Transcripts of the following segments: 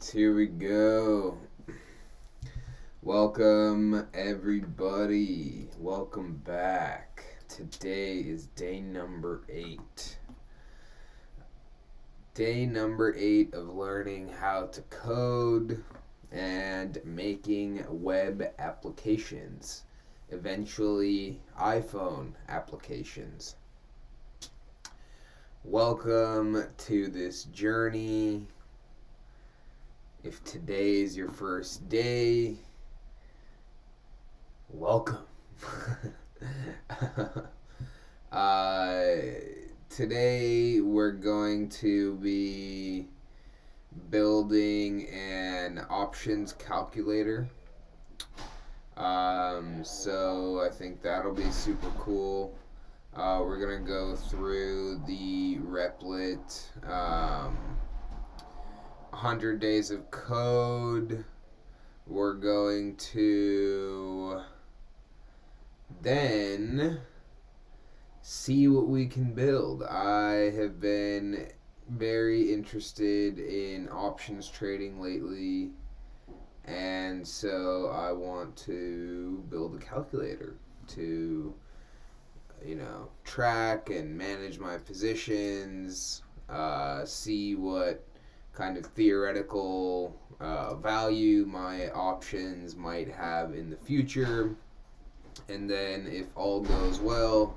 Here we go. Welcome, everybody. Welcome back. Today is day number 8. Day number 8 of learning how to code and making web applications. Eventually, iPhone applications. Welcome to this journey. If today is your first day, welcome. Today we're going to be building an options calculator. So I think that'll be super cool. We're going to go through the Replit 100 days of code. We're going to then see what we can build. I have been very interested in options trading lately, and so I want to build a calculator to, track and manage my positions, see what kind of theoretical value my options might have in the future. And then if all goes well,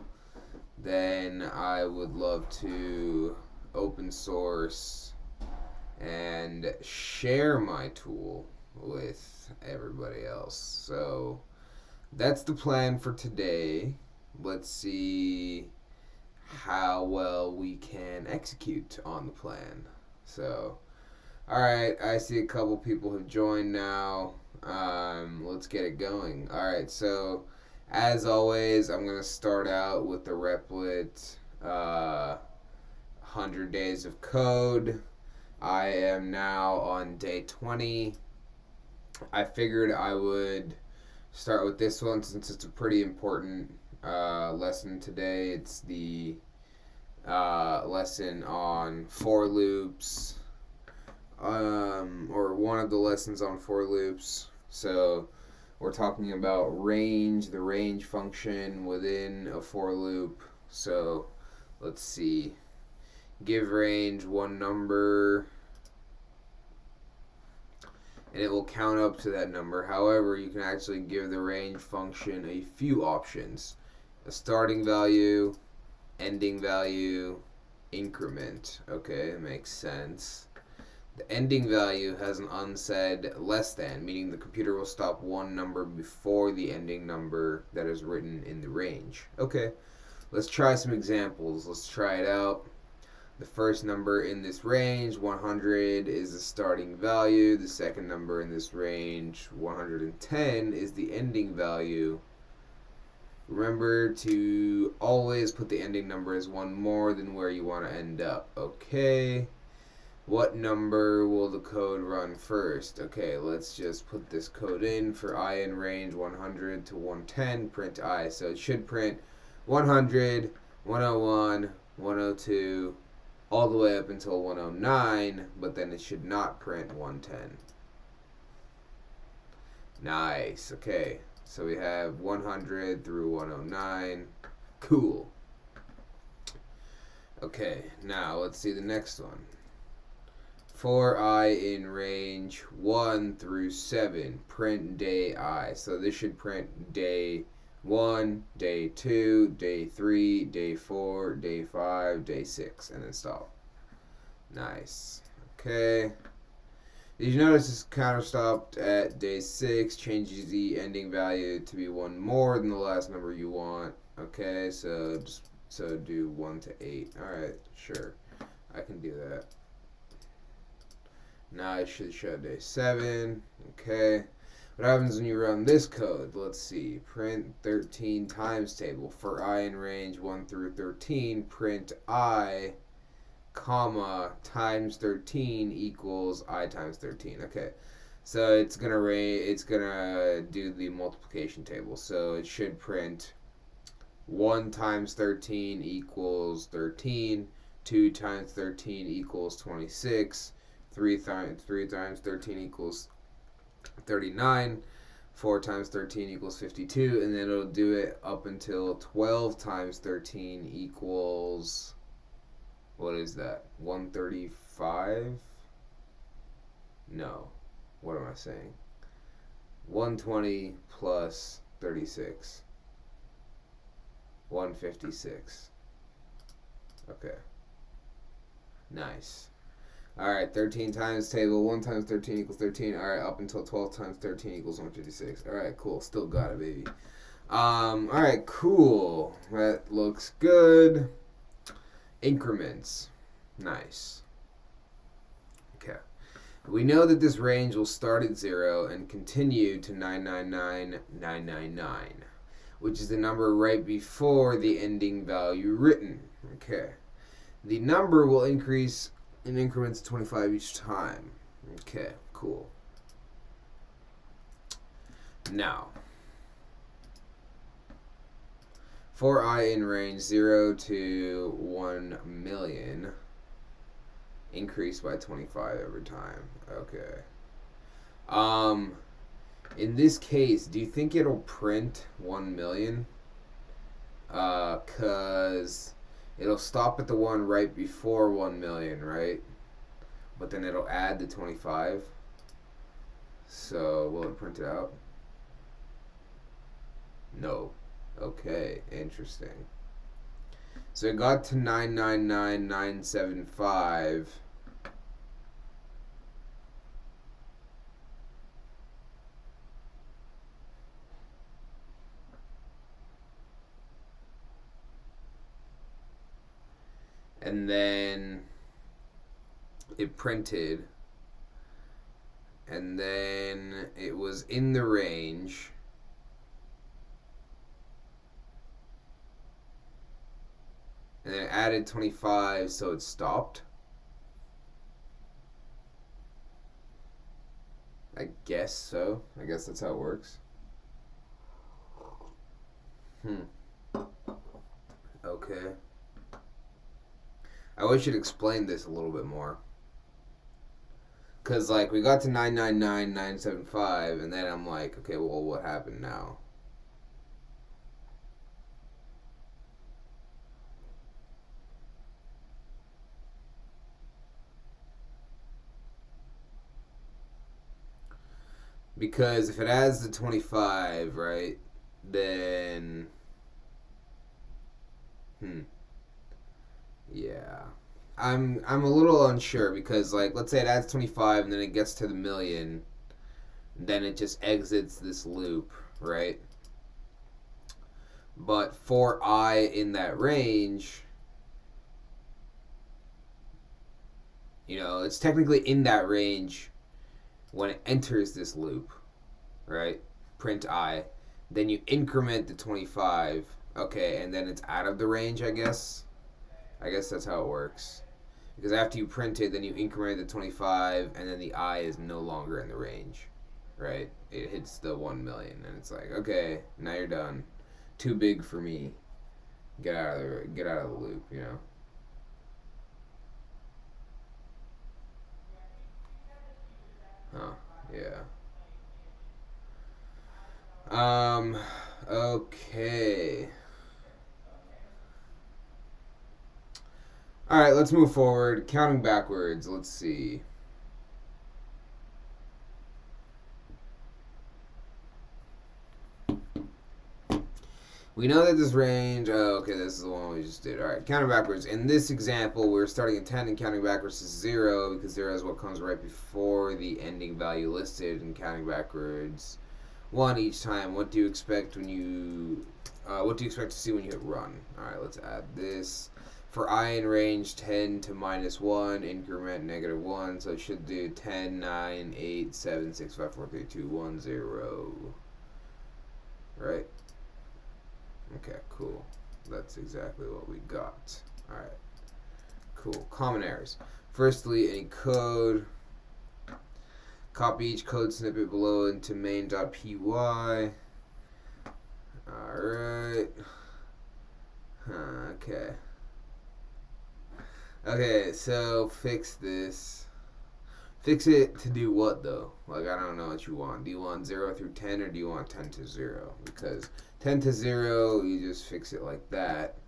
then I would love to open source and share my tool with everybody else. So that's the plan for today. Let's see how well we can execute on the plan. So, alright, I see a couple people have joined now. Let's get it going. Alright, so as always, I'm going to start out with the Replit 100 days of code. I am now on day 20. I figured I would start with this one since it's a pretty important lesson today. It's the lesson on for loops, or one of the lessons on for loops. So we're talking about range, the range function within a for loop. So let's see. Give range one number, and it will count up to that number. However, you can actually give the range function a few options: a starting value, ending value, increment. Okay, it makes sense. The ending value has an unsaid less than, meaning the computer will stop one number before the ending number that is written in the range. Okay, let's try some examples. Let's try it out. The first number in this range, 100, is the starting value. The second number in this range, 110, is the ending value. Remember to always put the ending number as one more than where you want to end up. Okay. What number will the code run first? Okay, let's just put this code in for I in range 100 to 110, print I. So it should print 100, 101, 102, all the way up until 109, but then it should not print 110. Nice, okay. So we have 100 through 109. Cool. Okay, now let's see the next one. For I in range 1 through 7, print day I. So this should print day 1, day 2, day 3, day 4, day 5, day 6, and then stop. Nice. Okay. Did you notice this counter stopped at day 6, changes the ending value to be one more than the last number you want. Okay, so do 1 to 8. Alright, sure. I can do that. Now I should show day 7. Okay. What happens when you run this code? Let's see. Print 13 times table. For I in range 1 through 13, print I, comma, times 13 equals I times 13. Okay. So it's gonna do the multiplication table. So it should print 1 times 13 equals 13, 2 times 13 equals 26, 3 times 13 equals 39. 4 times 13 equals 52. And then it'll do it up until 12 times 13 equals... What is that? 135? No. What am I saying? 120 plus 36. 156. Okay. Nice. Alright, 13 times table. 1 times 13 equals 13. Alright, up until 12 times 13 equals 156. Alright, cool. Still got it, baby. Alright, cool. That looks good. Increments. Nice. Okay. We know that this range will start at 0 and continue to 999,999, which is the number right before the ending value written. Okay. The number will increase in increments of 25 each time. Okay, cool. Now, for I in range 0 to 1 million, increase by 25 every time. Okay. In this case, do you think it'll print 1 million? Cause it'll stop at the one right before 1 million, right? But then it'll add the 25. So will it print it out? No. Okay, interesting. So it got to 999,975. And then it printed. And then it was in the range. And then it added 25, so it stopped. I guess so. I guess that's how it works. Okay. I wish you'd explain this a little bit more. Because, like, we got to 999,975, and then I'm like, okay, well, what happened now? Because if it adds the 25, right, then... Yeah. I'm a little unsure because, like, let's say it adds 25 and then it gets to the million, then it just exits this loop, right? But for I in that range, you know, it's technically in that range when it enters this loop, right? Print I. Then you increment the 25. Okay, and then it's out of the range, I guess. I guess that's how it works. Because after you print it, then you increment the 25, and then the I is no longer in the range, right? It hits the 1 million, and it's like, okay, now you're done. Too big for me. Get out of the loop, you know? Huh, yeah. Okay. Alright, let's move forward. Counting backwards, let's see. We know that this range... Oh, okay, this is the one we just did. Alright, counting backwards. In this example, we're starting at 10 and counting backwards to 0 because 0 is what comes right before the ending value listed, and counting backwards 1 each time. What do you expect when you... what do you expect to see when you hit run? Alright, let's add this. For I in range 10 to -1, increment -1, so it should do 10, 9, 8, 7, 6, 5, 4, 3, 2, 1, 0. Right? Okay, cool. That's exactly what we got. Alright. Cool. Common errors. Firstly, any code. Copy each code snippet below into main.py. Alright. Okay. Okay, so fix this. Fix it to do what though? Like, I don't know what you want. Do you want 0 through 10 or do you want 10 to 0? Because 10 to 0, you just fix it like that.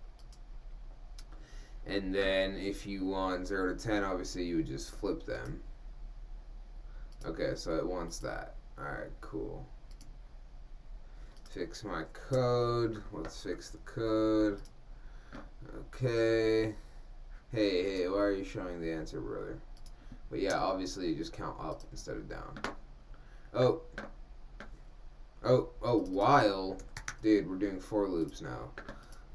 And then if you want 0 to 10, obviously you would just flip them. Okay, so it wants that. Alright, cool. Fix my code. Let's fix the code. Okay. Hey, why are you showing the answer, brother? But yeah, obviously you just count up instead of down. Oh, while. Dude, we're doing for loops now.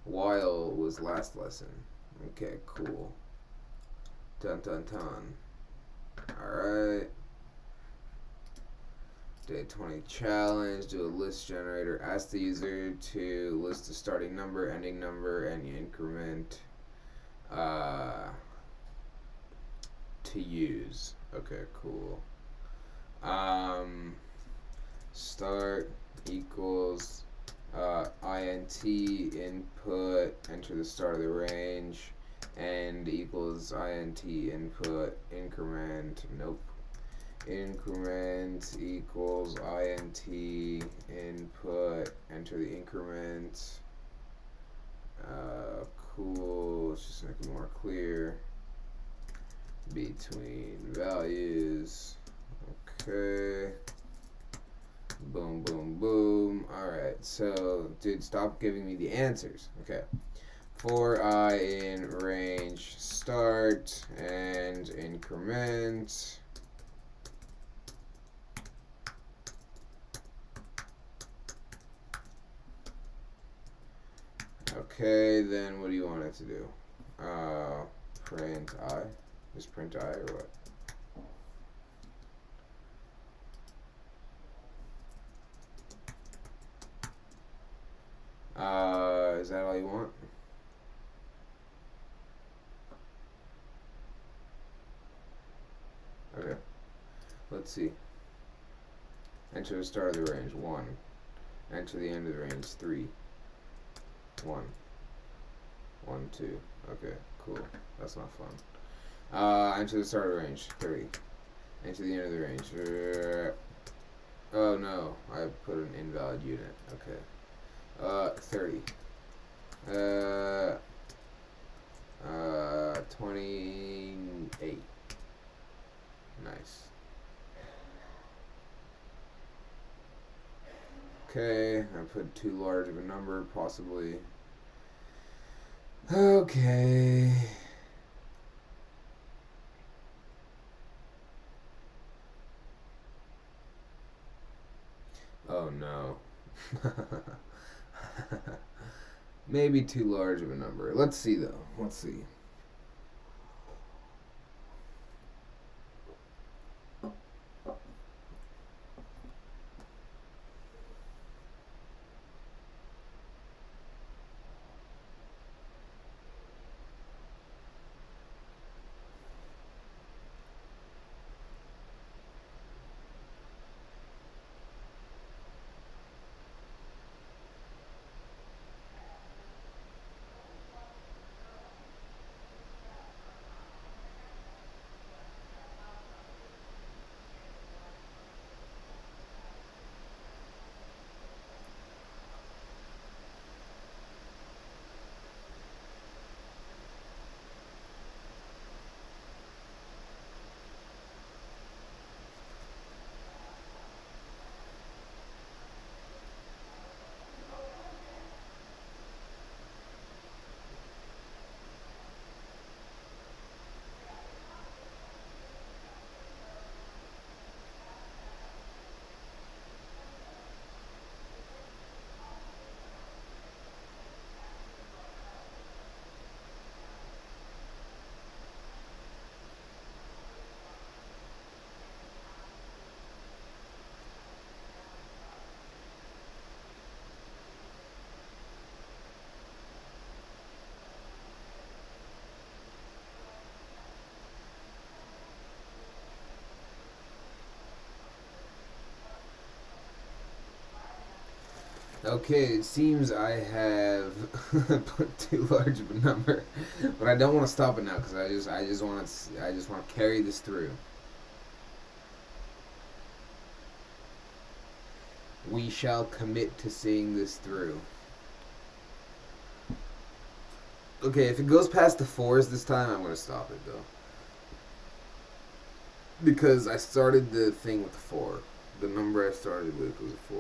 While was last lesson. Okay, cool. Dun dun dun. Alright. Day 20 challenge. Do a list generator. Ask the user to list the starting number, ending number, and increment to use. Okay, cool. Start equals int input, enter the start of the range, and equals int input increment. Nope. Increment equals int input, enter the increment. Cool. Let's just make it more clear. Between values. Okay. Boom, boom, boom. Alright, so, dude, stop giving me the answers. Okay. For I in range start and increment. Okay, then what do you want it to do? Print I. Just print I or what? Is that all you want? Okay. Let's see. Enter the start of the range, 1. Enter the end of the range, 3. 1. 1, 2. Okay, cool. That's not fun. Enter the start of the range, 3. Enter the end of the range. Oh no, I put an invalid unit. Okay. 30. 28. Nice. Okay, I put too large of a number, possibly. Okay. Oh no. Maybe too large of a number. Let's see though. Let's see. Okay, it seems I have put too large of a number, but I don't want to stop it now because I just want to carry this through. We shall commit to seeing this through. Okay, if it goes past the 4s this time, I'm going to stop it, though. Because I started the thing with 4. The number I started with was 4.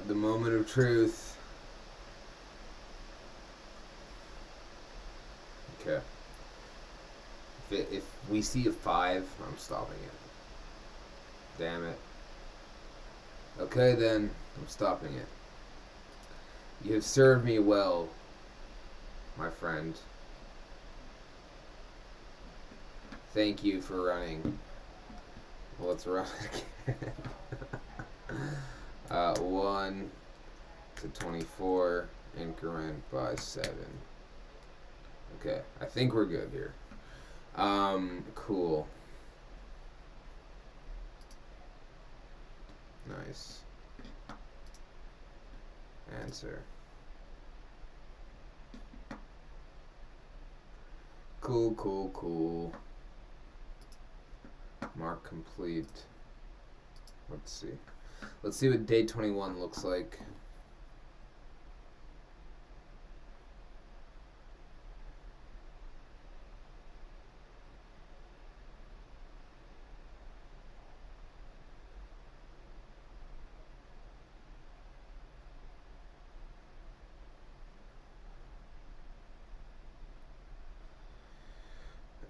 The moment of truth. Okay. If we see a 5, I'm stopping it. Damn it. Okay then, I'm stopping it. You have served me well, my friend. Thank you for running. Well, let's run again. 1 to 24, increment by 7. Okay, I think we're good here. Cool. Nice. Answer. Cool, cool, cool. Mark complete. Let's see. Let's see what day 21 looks like.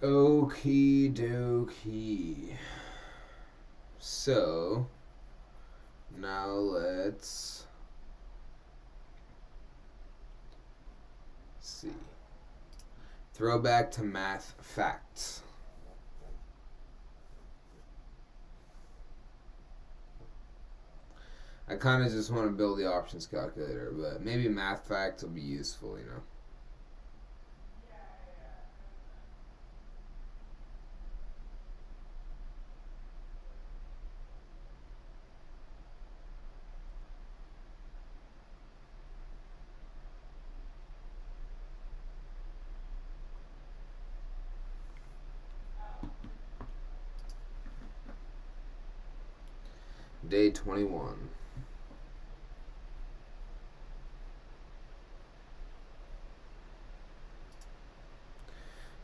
Okie dokie. So, now let's see. Throwback to math facts. I kind of just want to build the options calculator, but maybe math facts will be useful, you know. Day 21.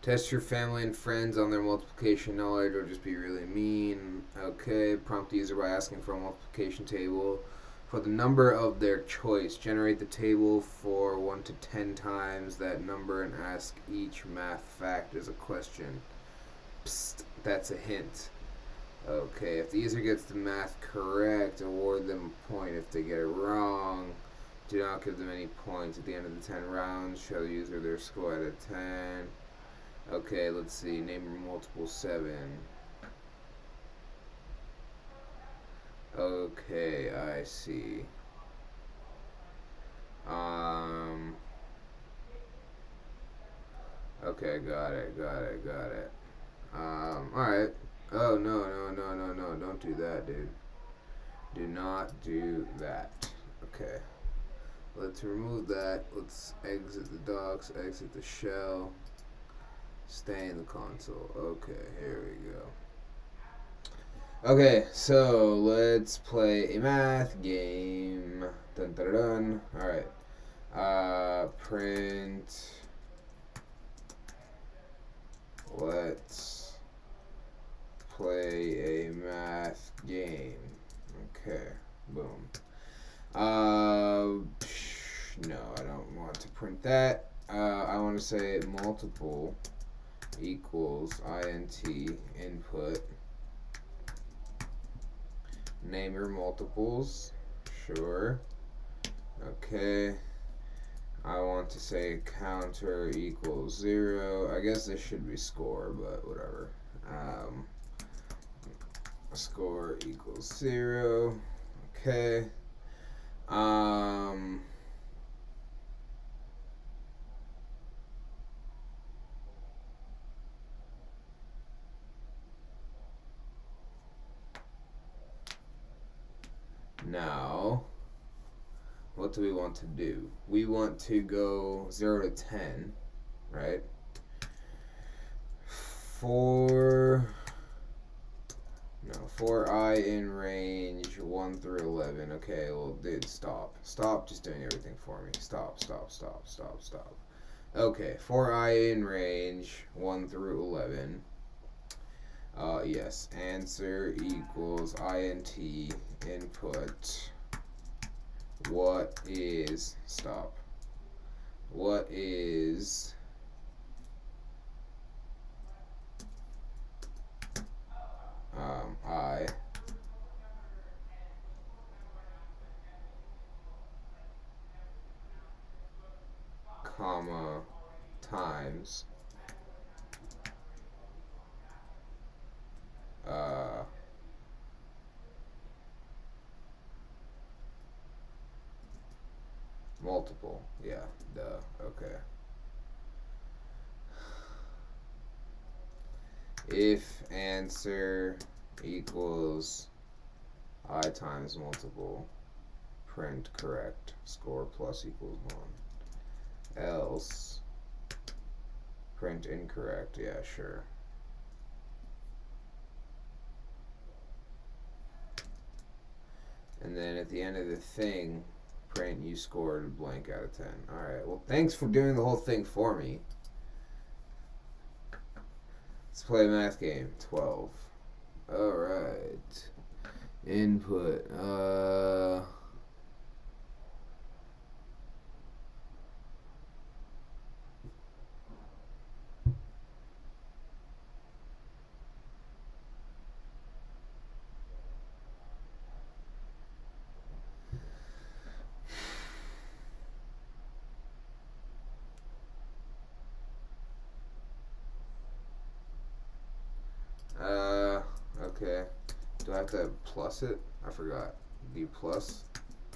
Test your family and friends on their multiplication knowledge or just be really mean. Okay, prompt the user by asking for a multiplication table for the number of their choice. Generate the table for 1 to 10 times that number and ask each math fact as a question. Psst, that's a hint. Okay, if the user gets the math correct, award them a point. If they get it wrong, do not give them any points. At the end of the 10 rounds, show the user their score out of 10. Okay, let's see. Name your multiple 7. Okay, I see. Okay, got it. Alright. Oh, no. Don't do that, dude. Do not do that. Okay. Let's remove that. Let's exit the docs, exit the shell. Stay in the console. Okay, here we go. Okay, so let's play a math game. Dun dun dun. Alright. Print. Let's play a math game. Okay, boom. No, I don't want to print that. I want to say multiple equals int input. Name your multiples. Sure. Okay. I want to say counter equals 0. I guess this should be score, but whatever. Score equals 0. Okay. Now, what do we want to do? We want to go 0 to 10, right? For I in range 1 through 11. Okay, well, dude, stop. Stop just doing everything for me. Stop. Okay, for I in range 1 through 11. Yes, answer equals int input. What is I comma times multiple. Yeah, duh. Okay. If answer equals I times multiple, print correct. Score plus equals 1. Else, print incorrect. Yeah, sure. And then at the end of the thing, print you scored blank out of 10. Alright, well, thanks for doing the whole thing for me. Let's play a math game. 12. Alright. Input. Okay. Do I have to plus it? I forgot. Do you plus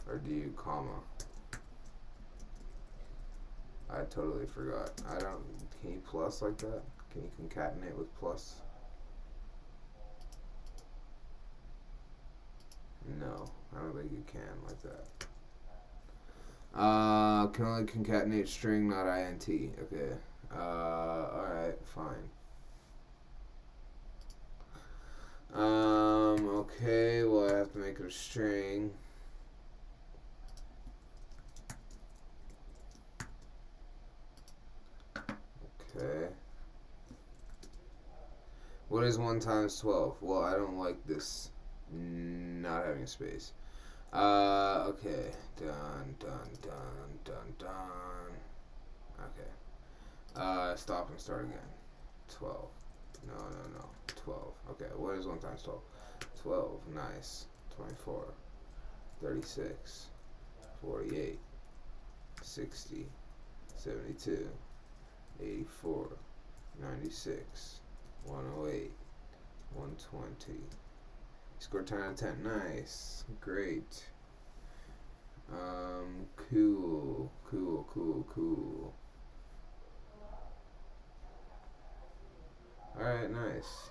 or do you comma? I totally forgot. I don't. Can you plus like that? Can you concatenate with plus? No, I don't think you can like that. Can only concatenate string, not int. Okay. Alright, fine. Okay, well, I have to make it a string. Okay. What is 1 times 12? Well, I don't like this not having a space. Okay. Done. Okay. Stop and start again. 12. No. 12. Okay, what is 1 times 12? 12. Nice. 24. 36. 48. 60. 72. 84. 96. 108. 120. Score 10 out of 10. Nice. Great. Cool. Alright, nice.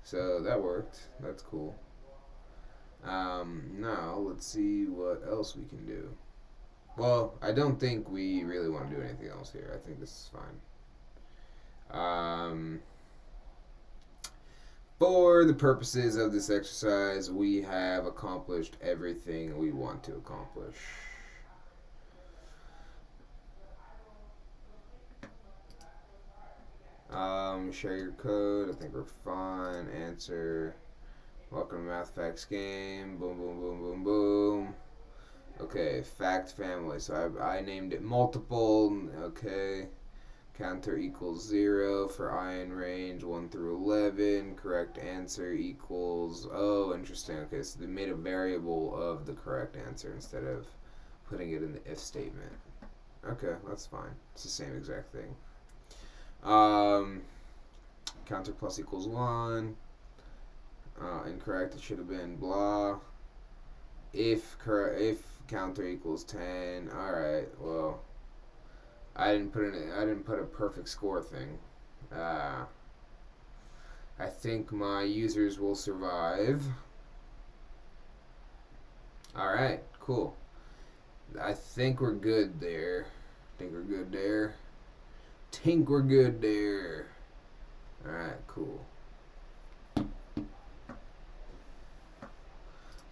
So that worked. That's cool. Now let's see what else we can do. Well, I don't think we really want to do anything else here. I think this is fine. For the purposes of this exercise, we have accomplished everything we want to accomplish. Share your code. I think we're fine. Answer. Welcome to Math Facts game. Boom. Okay, fact family. So I named it multiple. Okay. Counter equals 0 for I in range 1 through 11. Correct answer equals, oh, interesting. Okay, so they made a variable of the correct answer instead of putting it in the if statement. Okay, that's fine. It's the same exact thing. Counter plus equals 1. Incorrect. It should have been blah. If counter equals 10. All right. Well, I didn't put a perfect score thing. I think my users will survive. All right. Cool. I think we're good there. Think we're good there. Alright, cool.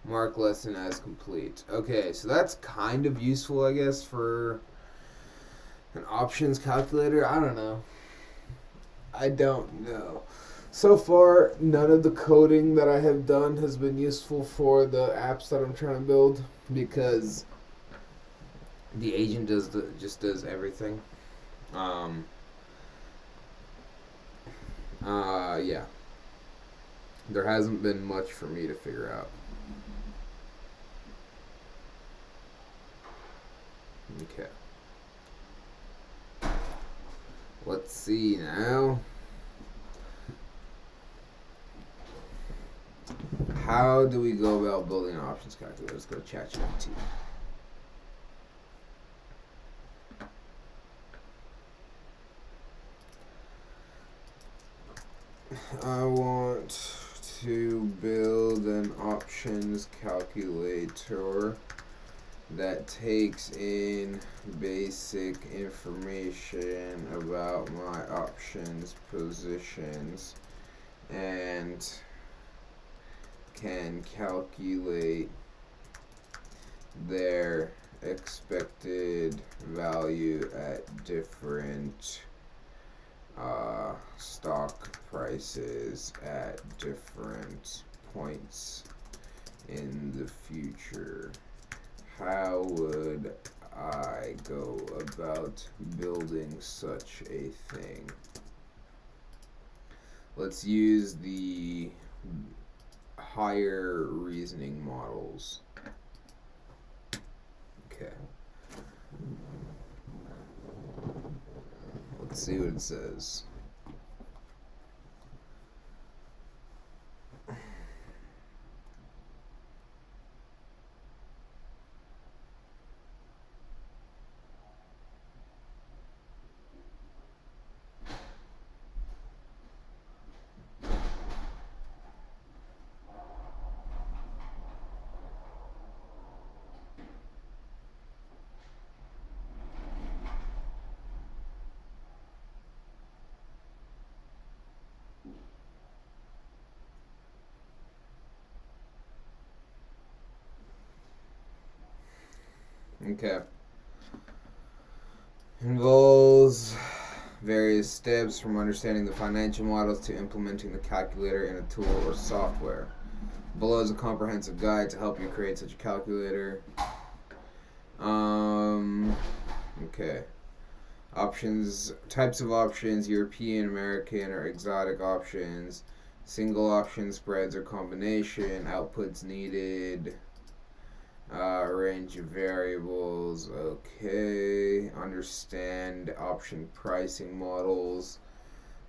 Mark lesson as complete. Okay, so that's kind of useful, I guess, for an options calculator. I don't know. So far, none of the coding that I have done has been useful for the apps that I'm trying to build because the agent just does everything. Yeah. There hasn't been much for me to figure out. Okay. Let's see now. How do we go about building an options calculator? Let's go to ChatGPT. I want to build an options calculator that takes in basic information about my options positions and can calculate their expected value at different stock prices at different points in the future. How would I go about building such a thing? Let's use the higher reasoning models. Okay. Let's see what it says. Okay. Involves various steps from understanding the financial models to implementing the calculator in a tool or software. Below is a comprehensive guide to help you create such a calculator. Okay. Options, types of options, European, American, or exotic options, single option, spreads, or combination, outputs needed, range of variables, okay, understand option pricing models,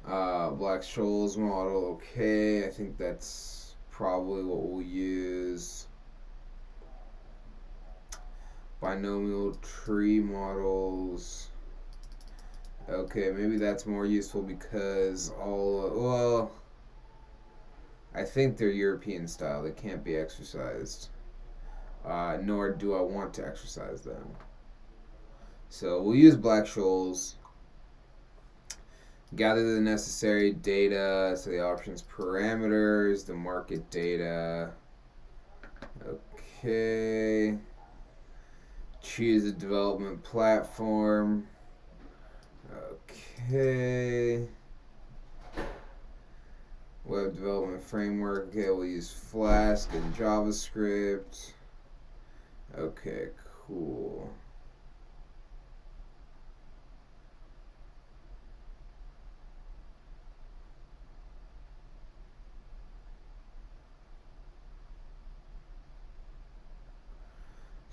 Black-Scholes model, okay, I think that's probably what we'll use. Binomial tree models, okay, maybe that's more useful because I think they're European style, they can't be exercised. Nor do I want to exercise them. So we'll use Black-Scholes. Gather the necessary data, so the options parameters, the market data. Okay. Choose a development platform. Okay. Web development framework. Okay, we'll use Flask and JavaScript. Okay, cool.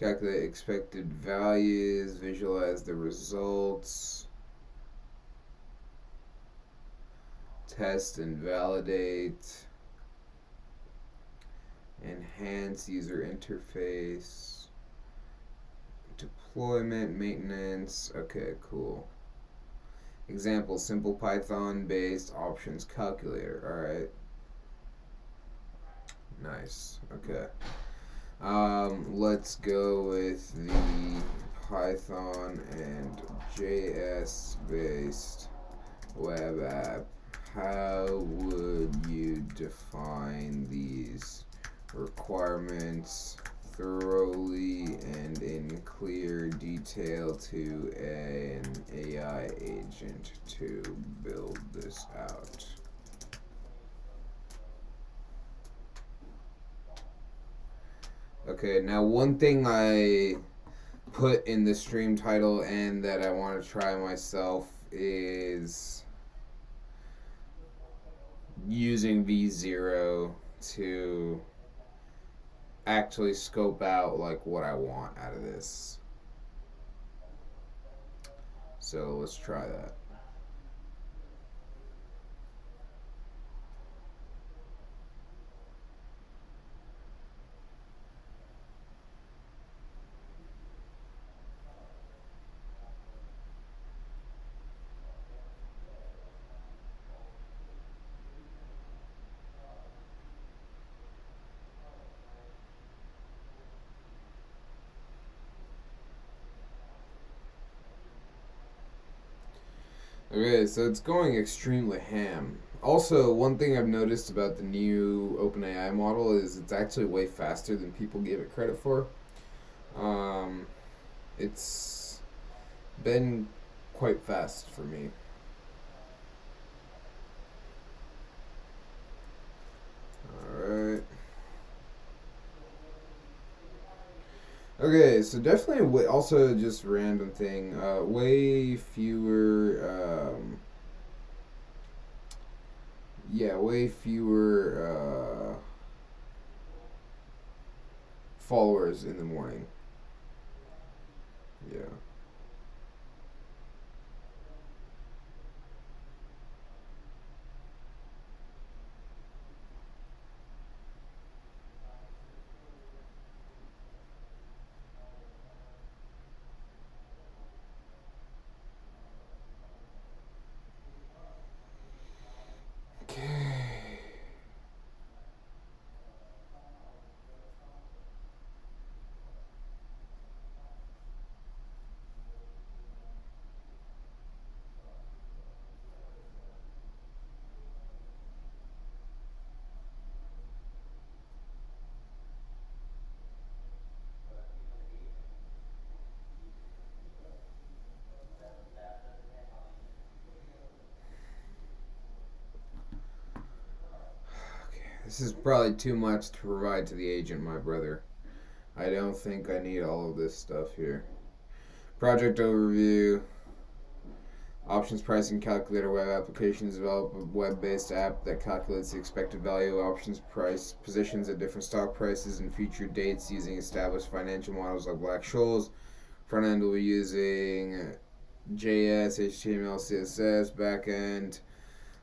Calculate expected values, visualize the results, test and validate, enhance user interface, deployment, maintenance. Okay, cool. Example, simple Python based options calculator. Alright. Nice. Okay. Let's go with the Python and JS based web app. How would you define these requirements thoroughly and in clear detail to an AI agent to build this out? Okay, now one thing I put in the stream title and that I want to try myself is using V0 to actually scope out like what I want out of this. So let's try that. Okay, so it's going extremely ham. Also, one thing I've noticed about the new OpenAI model is it's actually way faster than people give it credit for. Um, it's been quite fast for me. Alright. Okay, so definitely also just random thing. Way fewer, way fewer followers in the morning. Yeah. Okay. This is probably too much to provide to the agent, my brother. I don't think I need all of this stuff here. Project overview. Options pricing calculator. Web applications develop a web-based app that calculates the expected value of options price positions at different stock prices and future dates using established financial models like Black-Scholes. Front end will be using JS, HTML, CSS. Back end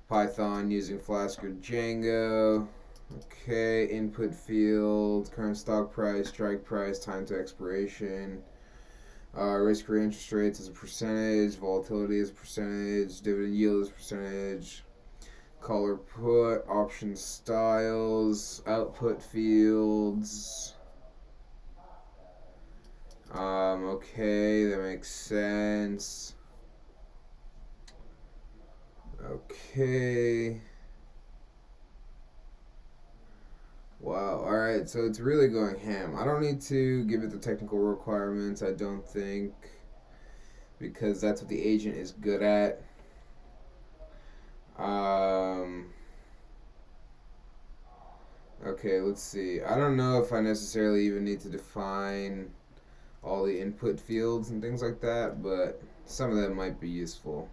Python using Flask or Django. Okay, input field, current stock price, strike price, time to expiration. Risk-free interest rates as a percentage, volatility as a percentage, dividend yield as a percentage, call or put, option styles, output fields. Okay, that makes sense. Okay. Wow, alright, so it's really going ham. I don't need to give it the technical requirements, I don't think, because that's what the agent is good at. Okay, let's see. I don't know if I necessarily even need to define all the input fields and things like that, but some of them might be useful.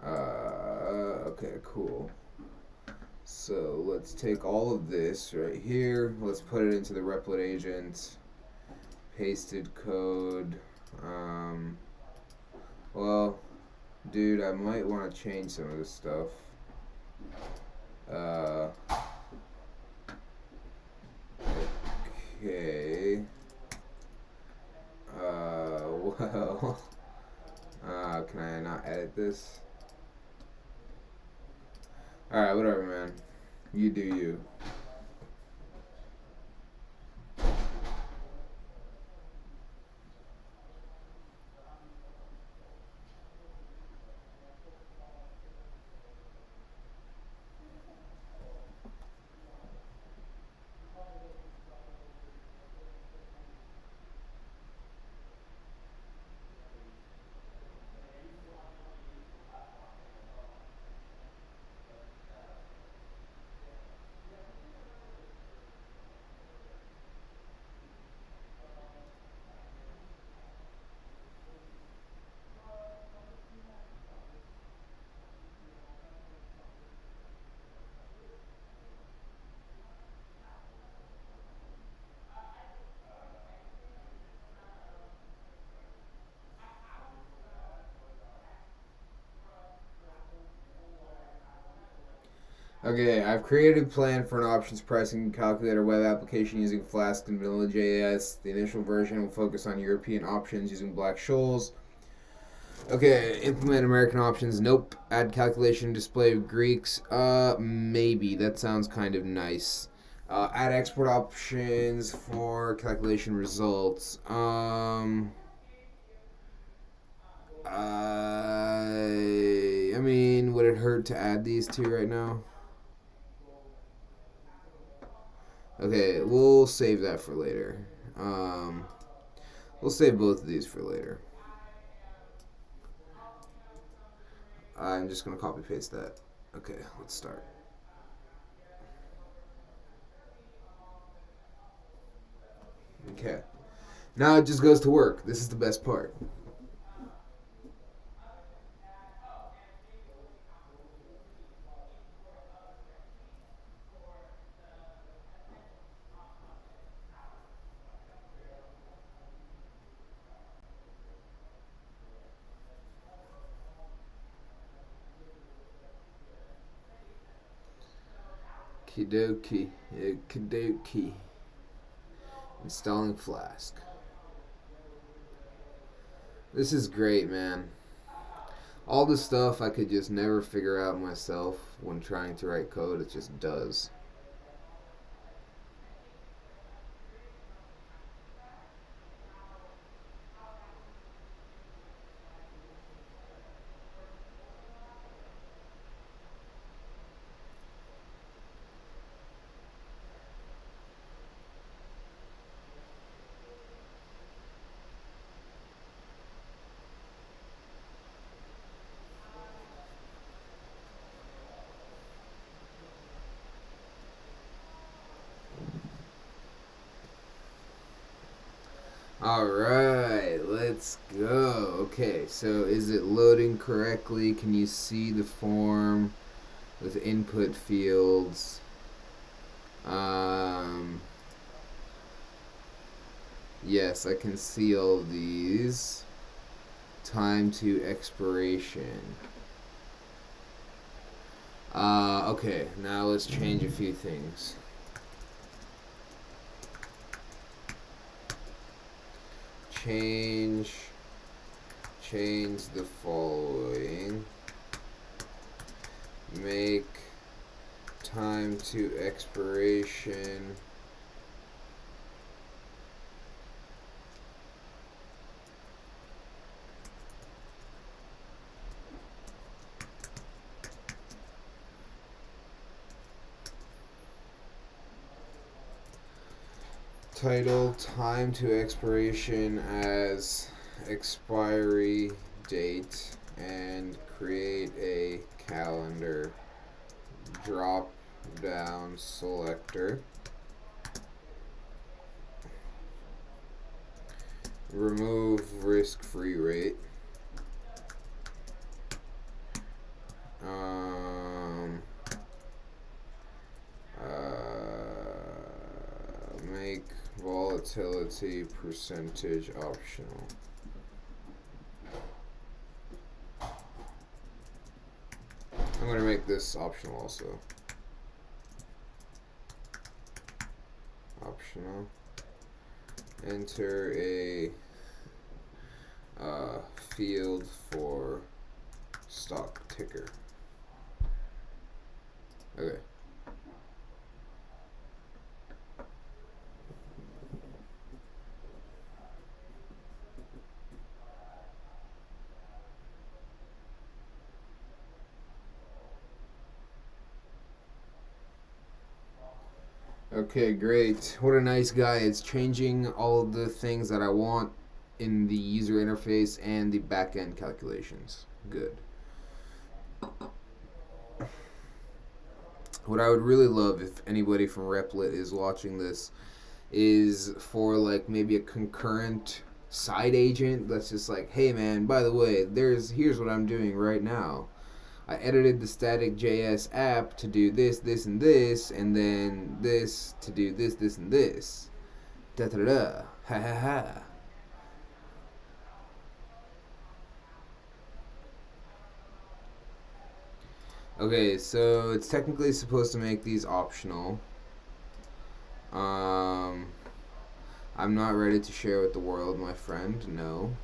Okay, cool. So let's take all of this right here. Let's put it into the Replit agent. pasted code. Well, dude, I might want to change some of this stuff. Okay. Well, can I not edit this? Alright, whatever, man. You do you. Okay, I've created a plan for an options pricing calculator web application using Flask and Vanilla.js. The initial version will focus on European options using Black-Scholes. Okay, implement American options. Nope. Add calculation display of Greeks. Maybe. That sounds kind of nice. Add export options for calculation results. I mean, would it hurt to add these two right now? Okay, we'll save that for later. We'll save both of these for later. I'm just going to copy paste that. Okay, let's start. Okay. Now it just goes to work. This is the best part. Kidoki. Kidoki. Installing Flask. This is great, man. All the stuff I could just never figure out myself when trying to write code, it just does. Alright, let's go. Okay, so is it loading correctly? Can you see the form with input fields? Yes, I can see all these. Time to expiration. Okay, now let's change a few things. Change the following. Make time to expiration title time to expiration as expiry date and create a calendar drop down selector. Remove risk-free rate. Make volatility percentage optional. I'm going to make this optional also. Optional. Enter a field for stock ticker. Okay. Okay, great. What a nice guy. It's changing all of the things that I want in the user interface and the back-end calculations. Good. What I would really love, if anybody from Replit is watching this, is for like maybe a concurrent side agent that's just like, hey man, by the way, here's what I'm doing right now. I edited the static JS app to do this, this, and this, and then this to do this, this, and this. Da da da. Ha ha ha. Okay, so it's technically supposed to make these optional. I'm not ready to share with the world, my friend. No.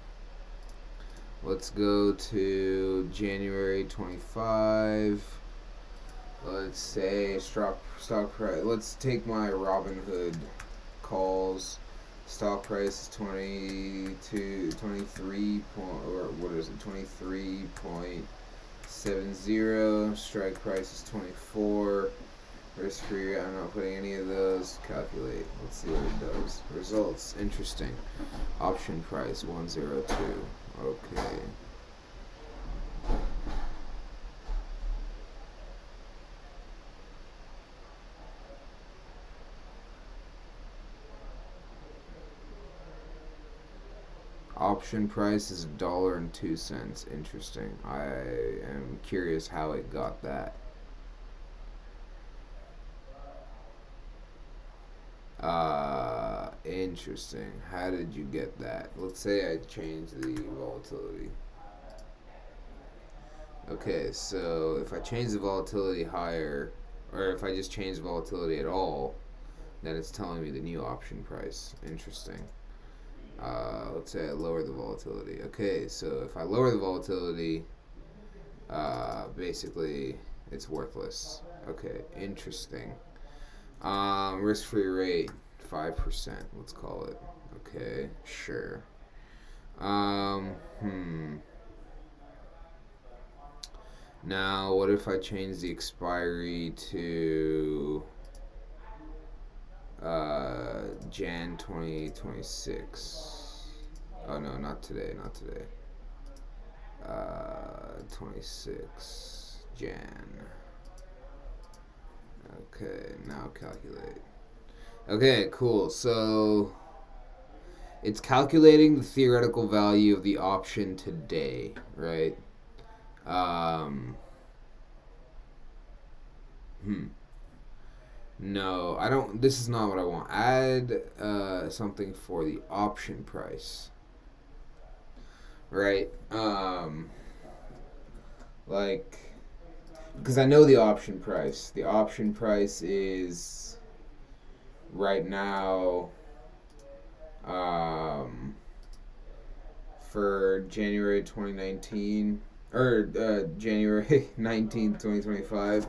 Let's go to January 25. Let's say stock price. Let's take my Robinhood calls. Stock price is 23 or what is it? 23.70. Strike price is 24. Risk free. I'm not putting any of those. Calculate. Let's see what it does. Results. Interesting. Option price 102. Okay. Option price is $1.02. Interesting. I am curious how it got that. Interesting. How did you get that? Let's say I change the volatility. Okay, so if I change the volatility higher, or if I just change the volatility at all, then it's telling me the new option price. Interesting. Let's say I lower the volatility. Okay, so if I lower the volatility, basically it's worthless. Okay, interesting. Risk-free rate 5%. Let's call it. Okay, sure. Now, what if I change the expiry to Jan 2026? Oh no, not today. 26 Jan. Okay, now calculate. Okay, cool. So it's calculating the theoretical value of the option today, right? No, I don't. This is not what I want. Add something for the option price, right? Like, because I know the option price. The option price is right now for January 2019 or January 19th, 2025.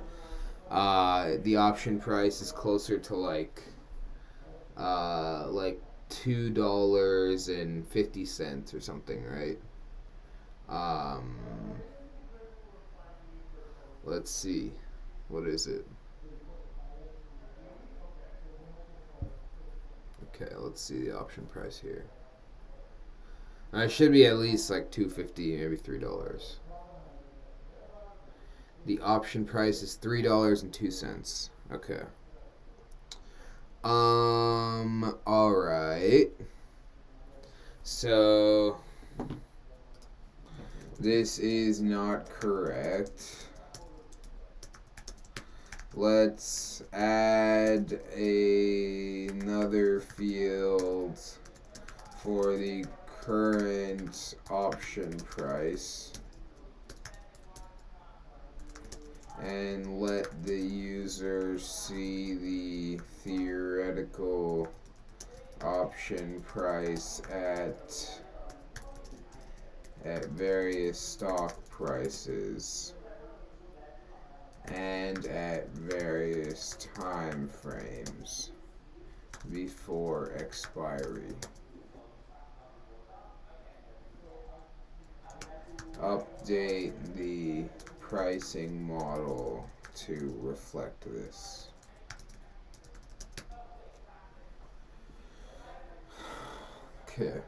The option price is closer to like $2.50 or something, right? Let's see, what is it? Okay, let's see the option price here. It should be at least like $2.50, maybe $3. The option price is $3.02. Okay. Alright. So this is not correct. Let's add another field for the current option price and let the user see the theoretical option price at various stock prices and at various time frames before expiry. Update the pricing model to reflect this. Okay.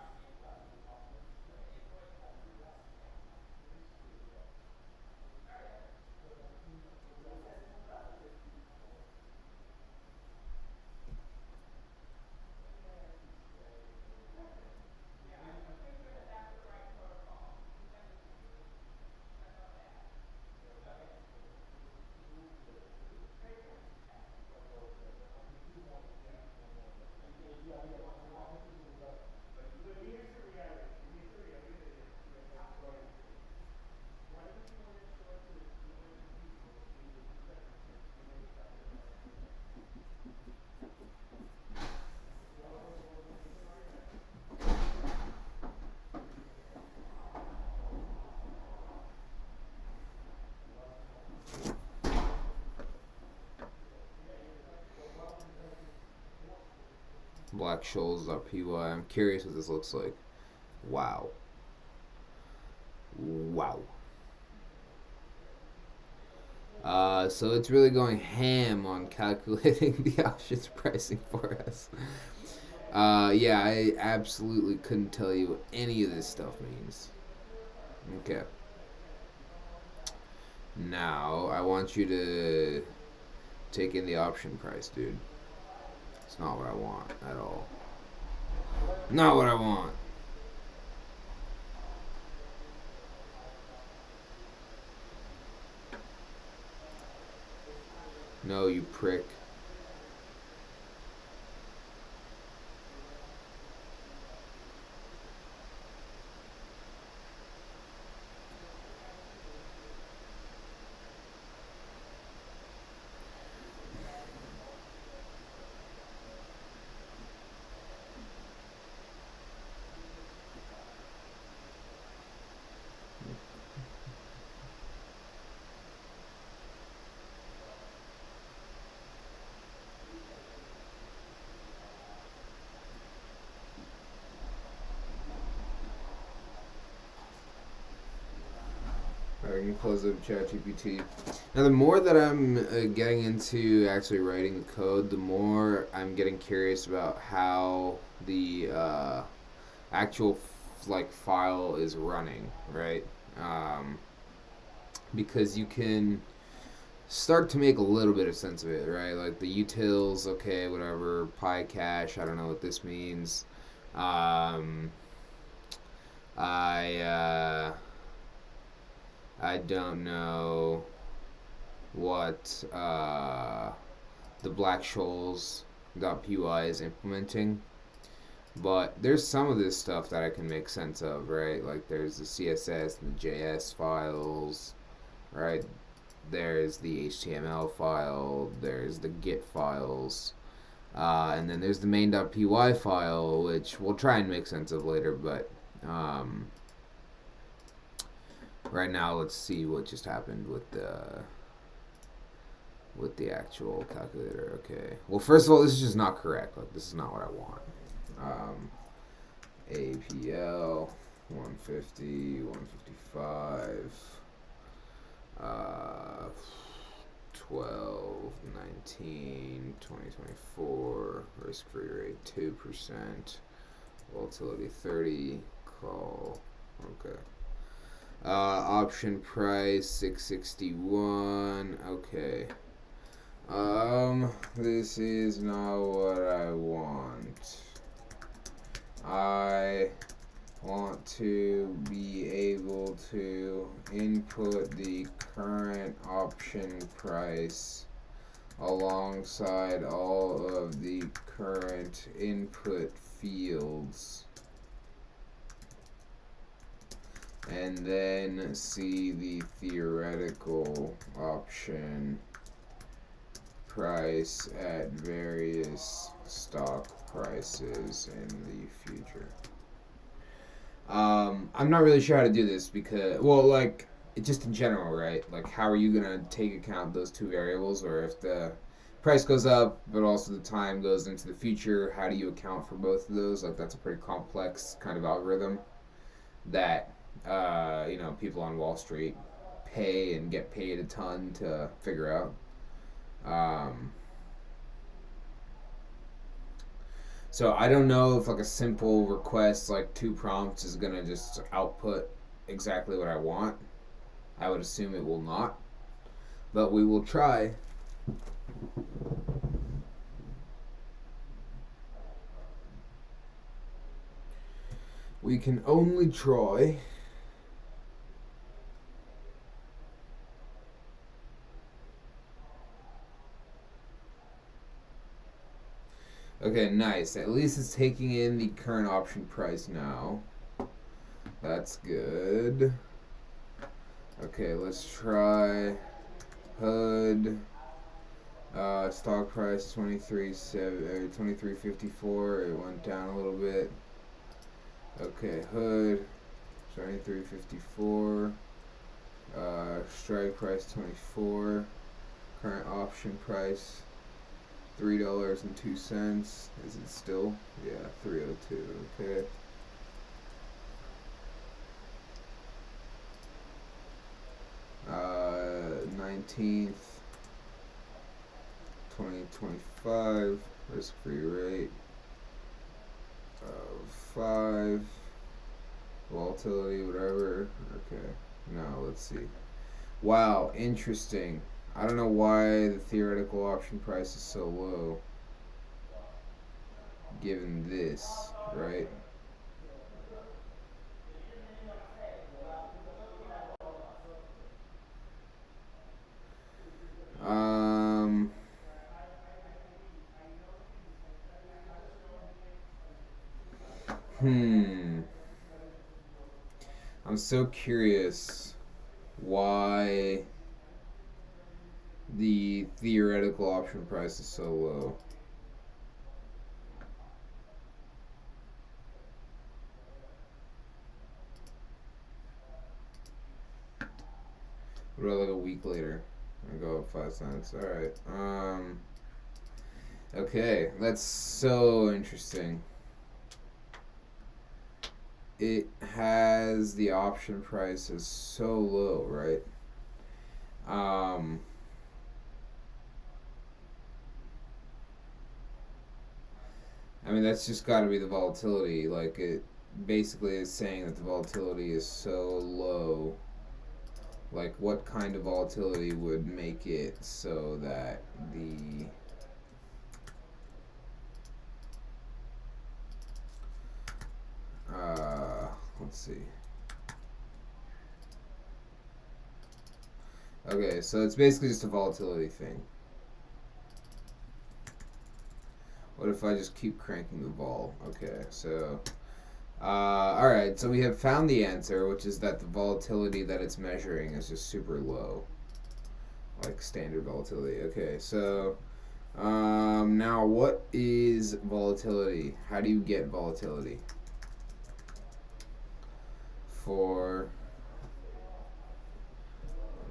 Black-Scholes.py. I'm curious what this looks like. Wow. Wow. So it's really going ham on calculating the options pricing for us. Yeah, I absolutely couldn't tell you what any of this stuff means. Okay. Now, I want you to take in the option price, dude. It's not what I want at all. Not what I want. No, you prick. I can close up ChatGPT. Now, the more that I'm getting into actually writing the code, the more I'm getting curious about how the actual file is running, right? Because you can start to make a little bit of sense of it, right? Like the utils, okay, whatever, PyCache, I don't know what this means. I I don't know what the Black-Scholes.py is implementing, but there's some of this stuff that I can make sense of, right? Like there's the CSS and the JS files, right? There's the HTML file, there's the Git files, and then there's the main.py file, which we'll try and make sense of later, but right now let's see what just happened with the actual calculator. Okay, well, first of all, this is just not correct. Like, this is not what I want. APL 150, 155, 12, 19, 2024, risk-free rate 2%, volatility 30, call, okay. Option price 661, okay. This is not what I want. I want to be able to input the current option price alongside all of the current input fields, and then see the theoretical option price at various stock prices in the future. I'm not really sure how to do this because, well, like, just in general, right? Like, how are you going to take account those two variables? Or if the price goes up, but also the time goes into the future, how do you account for both of those? Like, that's a pretty complex kind of algorithm that, people on Wall Street pay and get paid a ton to figure out. So I don't know if like a simple request like 2 prompts is gonna just output exactly what I want. I would assume it will not, but we will try. We can only try. Okay, nice. At least it's taking in the current option price now. That's good. Okay, let's try HUD. Stock price 23.54. It went down a little bit. Okay, HUD 23.54. Strike price 24. Current option price $3.02. Is it still? Yeah, 302. Okay. Uh, 19th, 2025. Risk-free rate of 5. Volatility, whatever. Okay. Now let's see. Wow, interesting. I don't know why the theoretical option price is so low given this, right? Um, hmm. I'm so curious why the theoretical option price is so low. What about like a week later? I go up 5 cents. All right. Okay, that's so interesting. It has the option price is so low, right? Um, I mean, that's just got to be the volatility. Like, it basically is saying that the volatility is so low. Like, what kind of volatility would make it so that the. Let's see. Okay, so it's basically just a volatility thing. What if I just keep cranking the vol? Okay, so alright, so we have found the answer, which is that the volatility that it's measuring is just super low. Like standard volatility. Okay, so now what is volatility? How do you get volatility? For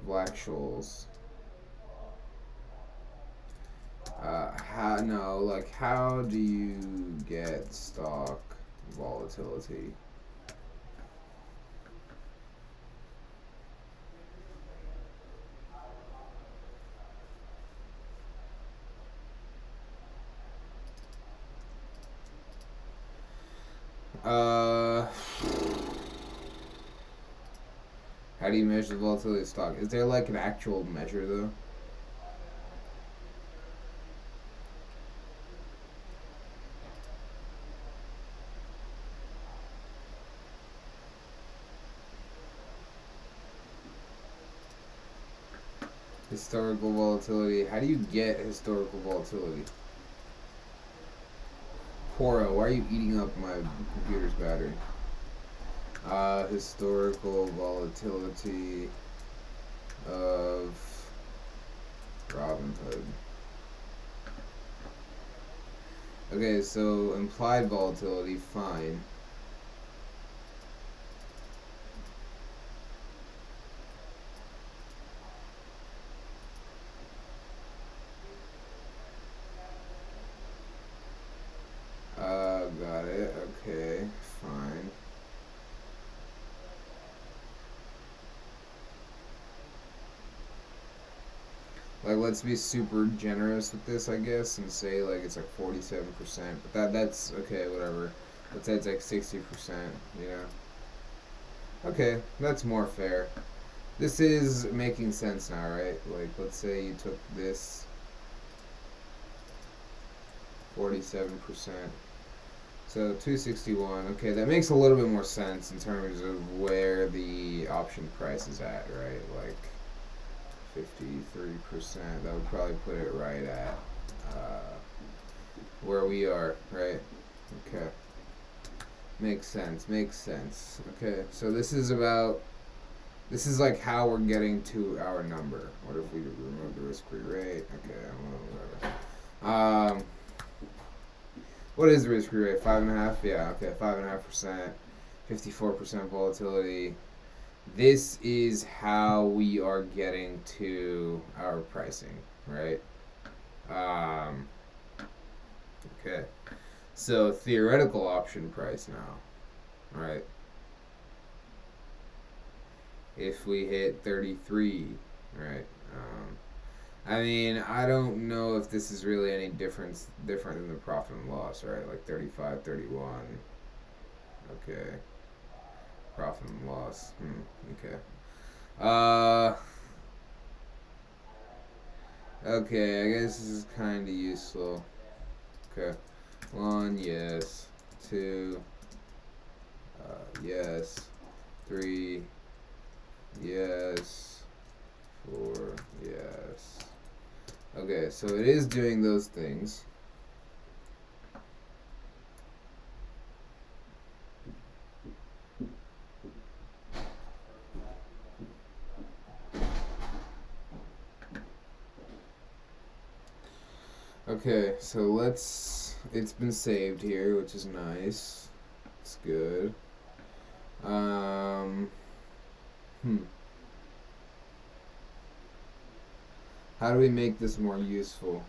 Black-Scholes. How do you get stock volatility? How do you measure the volatility of stock? Is there like an actual measure though? Historical volatility. How do you get historical volatility? Poro, why are you eating up my computer's battery? Historical volatility of Robinhood. Okay, so implied volatility, fine. Got it. Okay, fine. Like, let's be super generous with this, I guess, and say like it's like 47%. But that's okay, whatever. Let's say it's like 60%. Okay, that's more fair. This is making sense now, right? Like, let's say you took this 47%. So 261. Okay, that makes a little bit more sense in terms of where the option price is at, right? Like 53%. That would probably put it right at where we are, right? Okay. Makes sense. Makes sense. Okay, so this is like how we're getting to our number. What if we remove the risk-free rate? Okay, whatever. What is the risk-free rate? 5.5? Yeah, okay, 5.5%, 54% volatility. This is how we are getting to our pricing, right? Okay. So theoretical option price now, right? If we hit 33, right? I mean, I don't know if this is really any different than the profit and loss, right? Like 35, 31. Okay. Profit and loss. Okay. Okay, I guess this is kind of useful. Okay. 1, yes. 2, yes. 3, yes. 4, yes. Okay, so it is doing those things. Okay, so it's been saved here, which is nice. It's good. How do we make this more useful?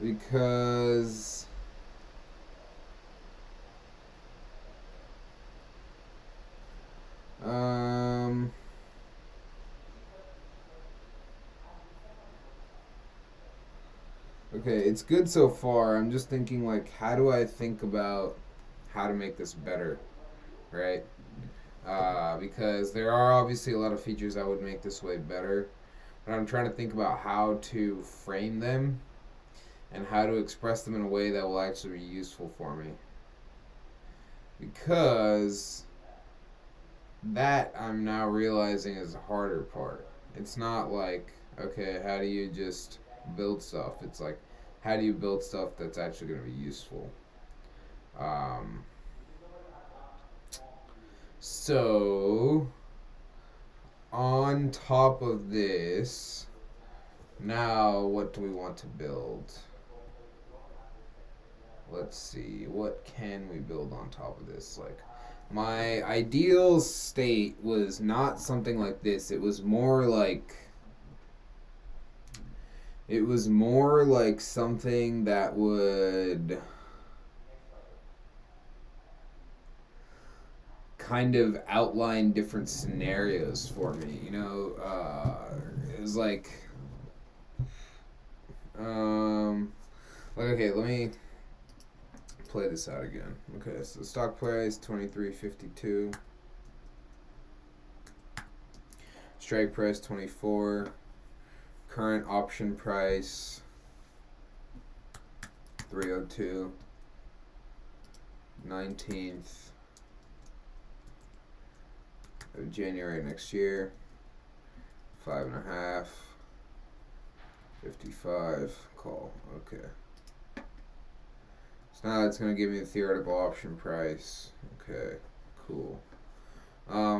Because okay, it's good so far. I'm just thinking like, how do I think about how to make this better, right? Because there are obviously a lot of features that would make this way better, but I'm trying to think about how to frame them and how to express them in a way that will actually be useful for me. Because that I'm now realizing is the harder part. It's not like, okay, how do you just build stuff? It's like, how do you build stuff that's actually going to be useful? So, on top of this, now what do we want to build? Let's see, what can we build on top of this? Like, my ideal state was not something like this. It was more like something that would kind of outline different scenarios for me. It was like okay, let me play this out again. Okay, so stock price 23.52. Strike price 24. Current option price 302. 19th of January next year. 5.5. 55. Call. Okay. So now it's going to give me the theoretical option price. Okay. Cool.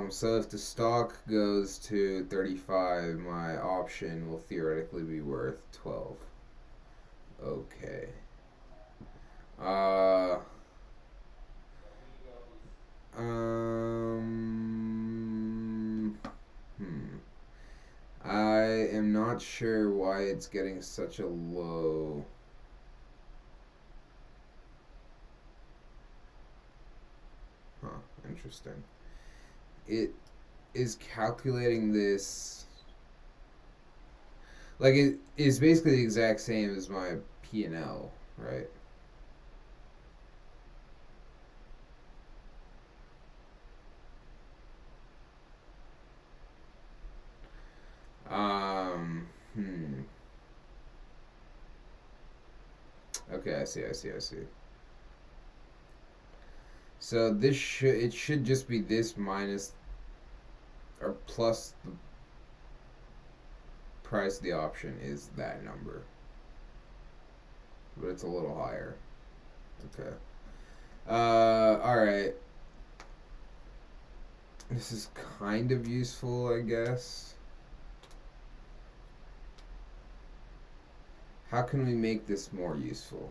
So if the stock goes to 35, my option will theoretically be worth 12. Okay. Uh, I am not sure why it's getting such a low. Huh, interesting. It is calculating this. Like, it is basically the exact same as my P&L, right? Um, hmm. Okay, I see. So it should just be this minus or plus the price of the option is that number. But it's a little higher. Okay. Alright. This is kind of useful, I guess. How can we make this more useful?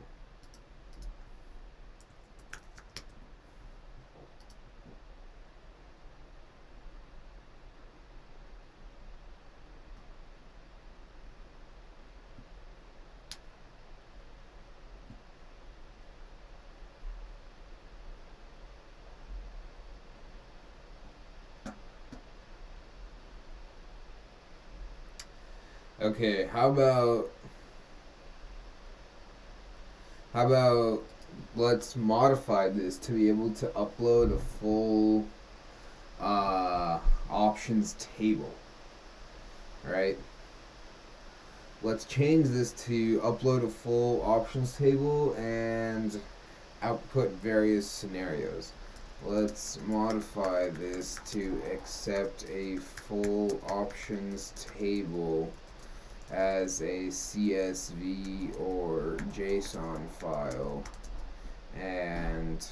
Okay, how about let's modify this to be able to upload a full options table, right? Let's change this to upload a full options table and output various scenarios. Let's modify this to accept a full options table as a CSV or JSON file and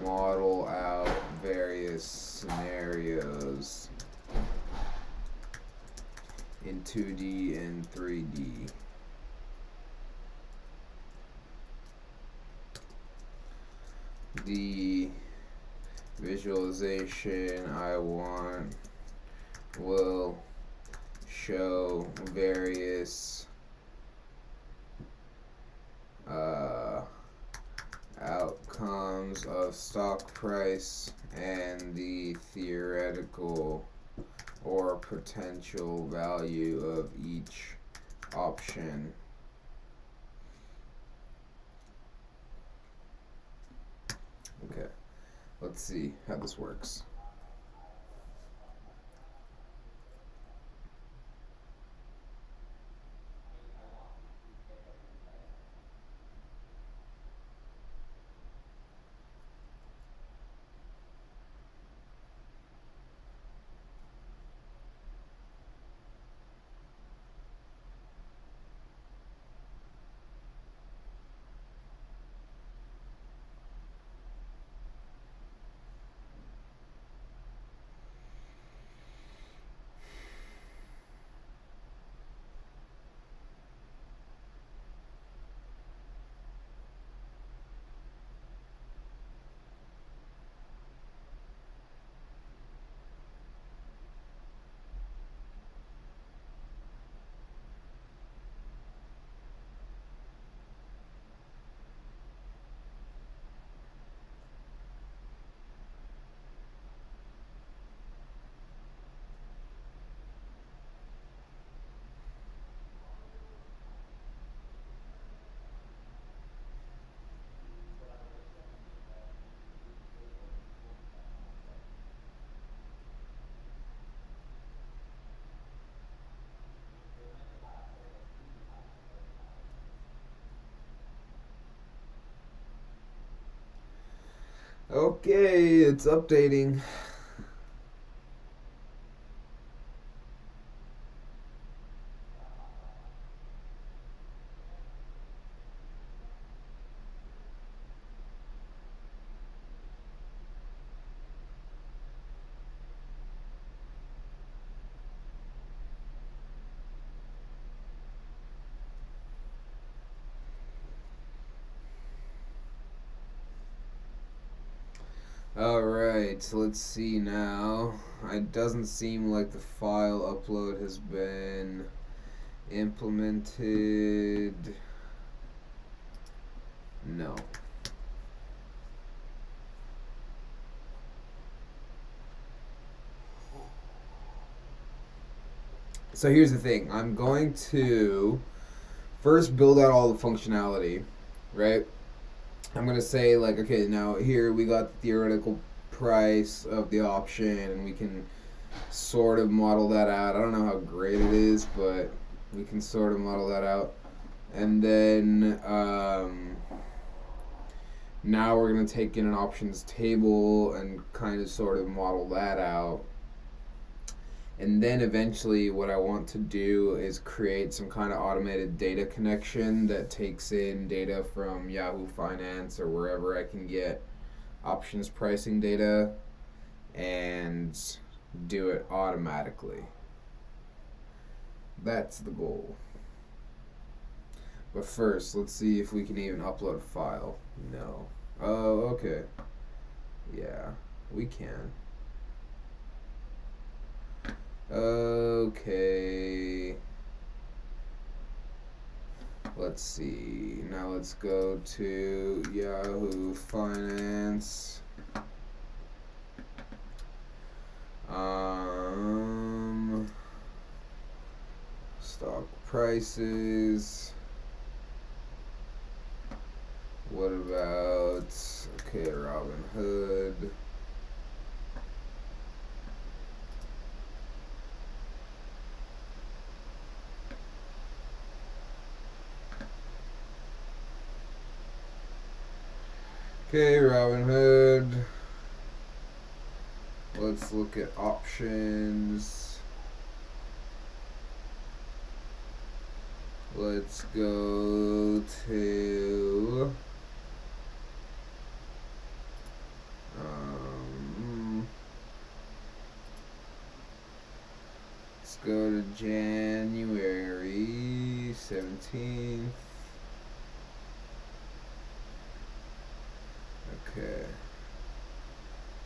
model out various scenarios in 2D and 3D. The visualization I want will show various outcomes of stock price and the theoretical or potential value of each option. Okay, let's see how this works. Okay, it's updating. Alright, so let's see now. It doesn't seem like the file upload has been implemented. No. So here's the thing. I'm going to first build out all the functionality, right? I'm going to say, like, okay, now here we got the theoretical price of the option, and we can sort of model that out. I don't know how great it is, but we can sort of model that out. And then now we're going to take in an options table and kind of sort of model that out. And then eventually what I want to do is create some kind of automated data connection that takes in data from Yahoo Finance or wherever I can get options pricing data and do it automatically. That's the goal. But first, let's see if we can even upload a file. No. Oh, okay. Yeah, we can. Okay. Let's see. Now let's go to Yahoo Finance. Stock prices. What about, okay, Robinhood. Okay, Robinhood. Let's look at options. Let's go to let's go to January 17th. Okay.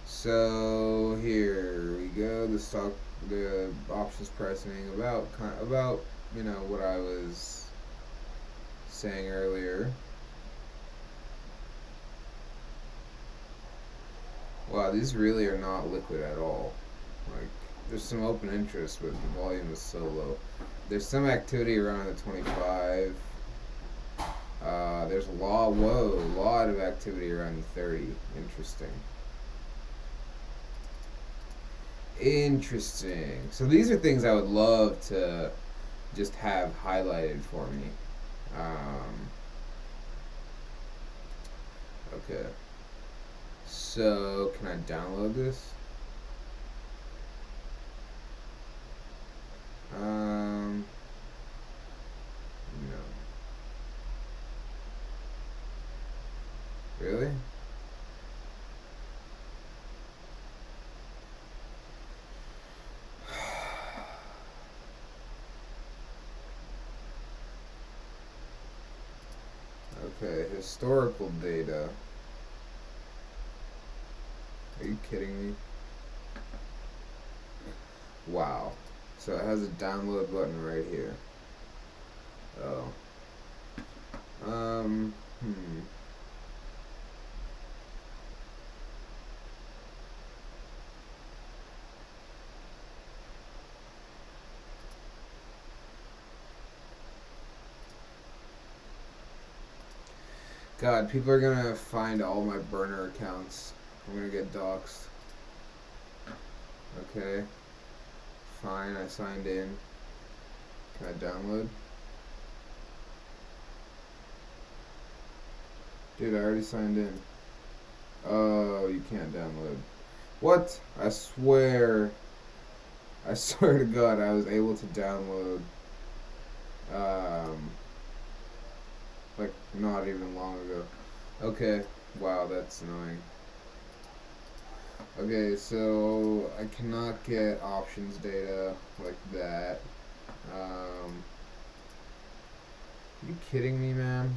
So here we go. The options pricing about you know what I was saying earlier. Wow, these really are not liquid at all. Like, there's some open interest, but the volume is so low. There's some activity around the 25. There's a lot of activity around the 30. Interesting. So these are things I would love to just have highlighted for me. Okay. So, can I download this? No. Really? Okay, historical data. Are you kidding me? Wow. So it has a download button right here. Oh. God, people are gonna find all my burner accounts. I'm gonna get doxxed. Okay. Fine, I signed in. Can I download? Dude, I already signed in. Oh, you can't download. What? I swear to God, I was able to download, like, not even long ago. Okay, wow, that's annoying. Okay, so I cannot get options data like that. Are you kidding me, man?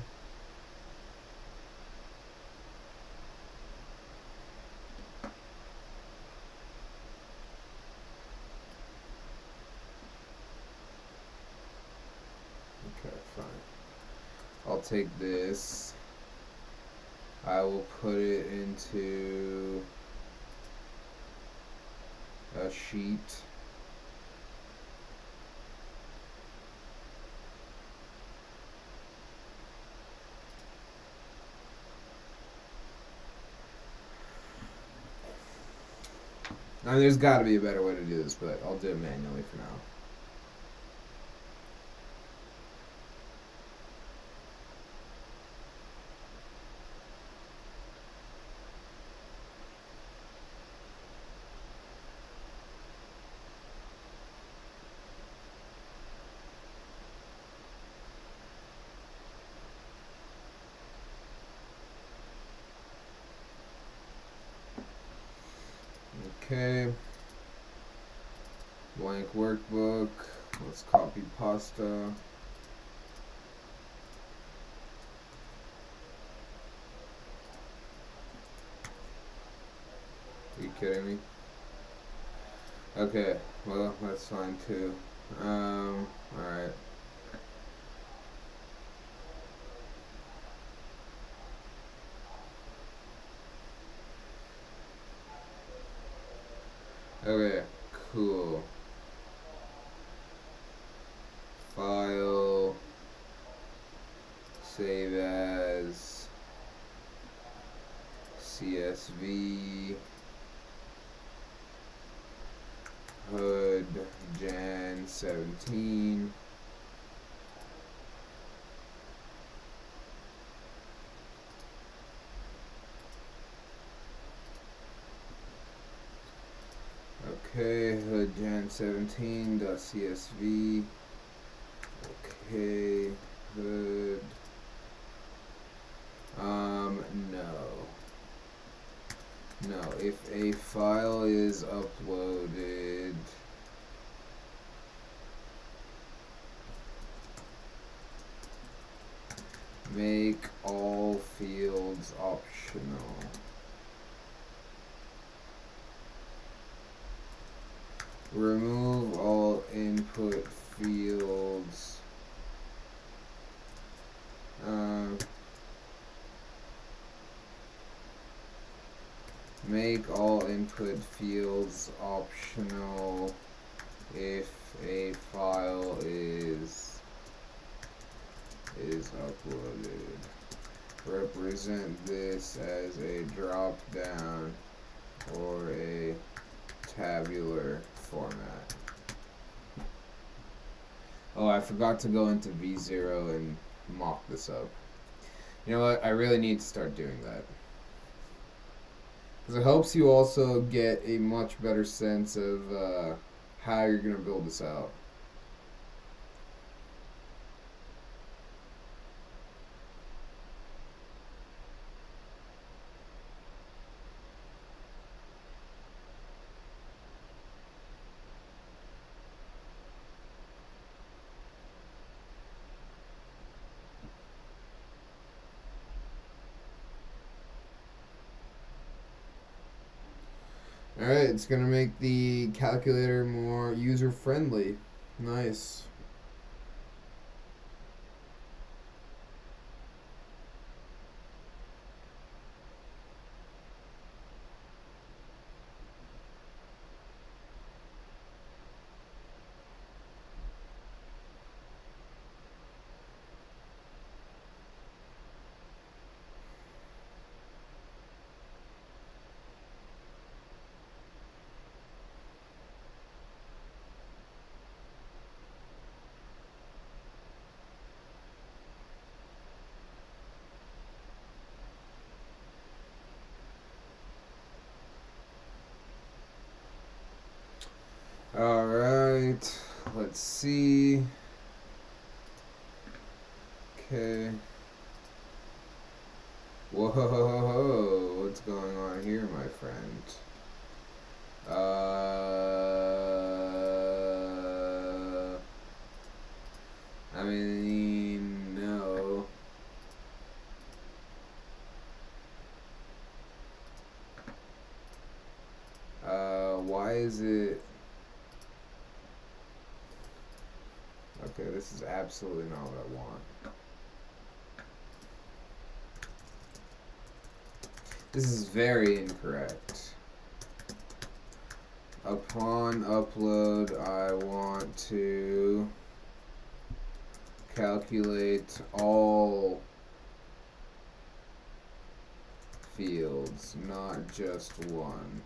I'll take this. I will put it into a sheet. I mean, there's got to be a better way to do this, but I'll do it manually for now. Okay. Blank workbook. Let's copy pasta. Are you kidding me? Okay, well, that's fine too. Alright. Okay, cool. File, save as, CSV, hood, Jan 17. Okay, hood Jan 17.csv. Okay, hood. No, if a file is uploaded, make all fields optional. Remove all input fields. Make all input fields optional if a file is uploaded. Represent this as a drop down or a tabular format. Oh, I forgot to go into V0 and mock this up. You know what? I really need to start doing that. Because it helps you also get a much better sense of how you're going to build this out. Alright, it's going to make the calculator more user-friendly. Nice. Alright, let's see. Okay. Whoa, what's going on here, my friend? I mean, no. Why is it... Okay, this is absolutely not what I want. This is very incorrect. Upon upload, I want to calculate all fields, not just one.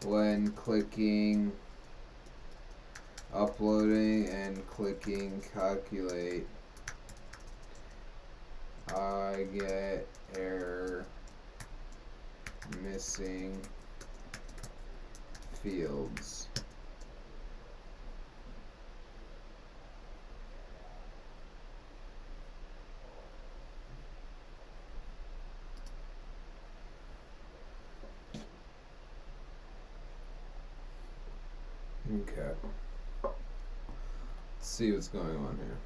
When clicking uploading and clicking calculate, I get error missing fields. Okay. Let's see what's going on here.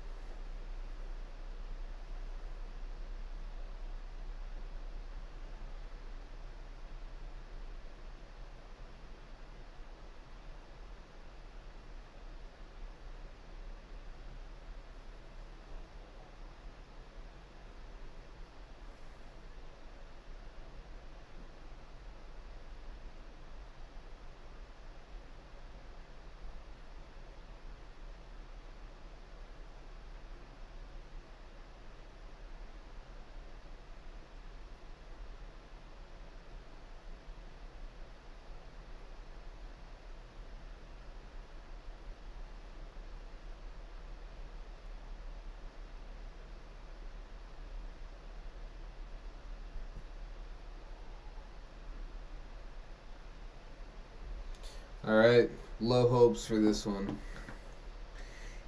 Alright, low hopes for this one.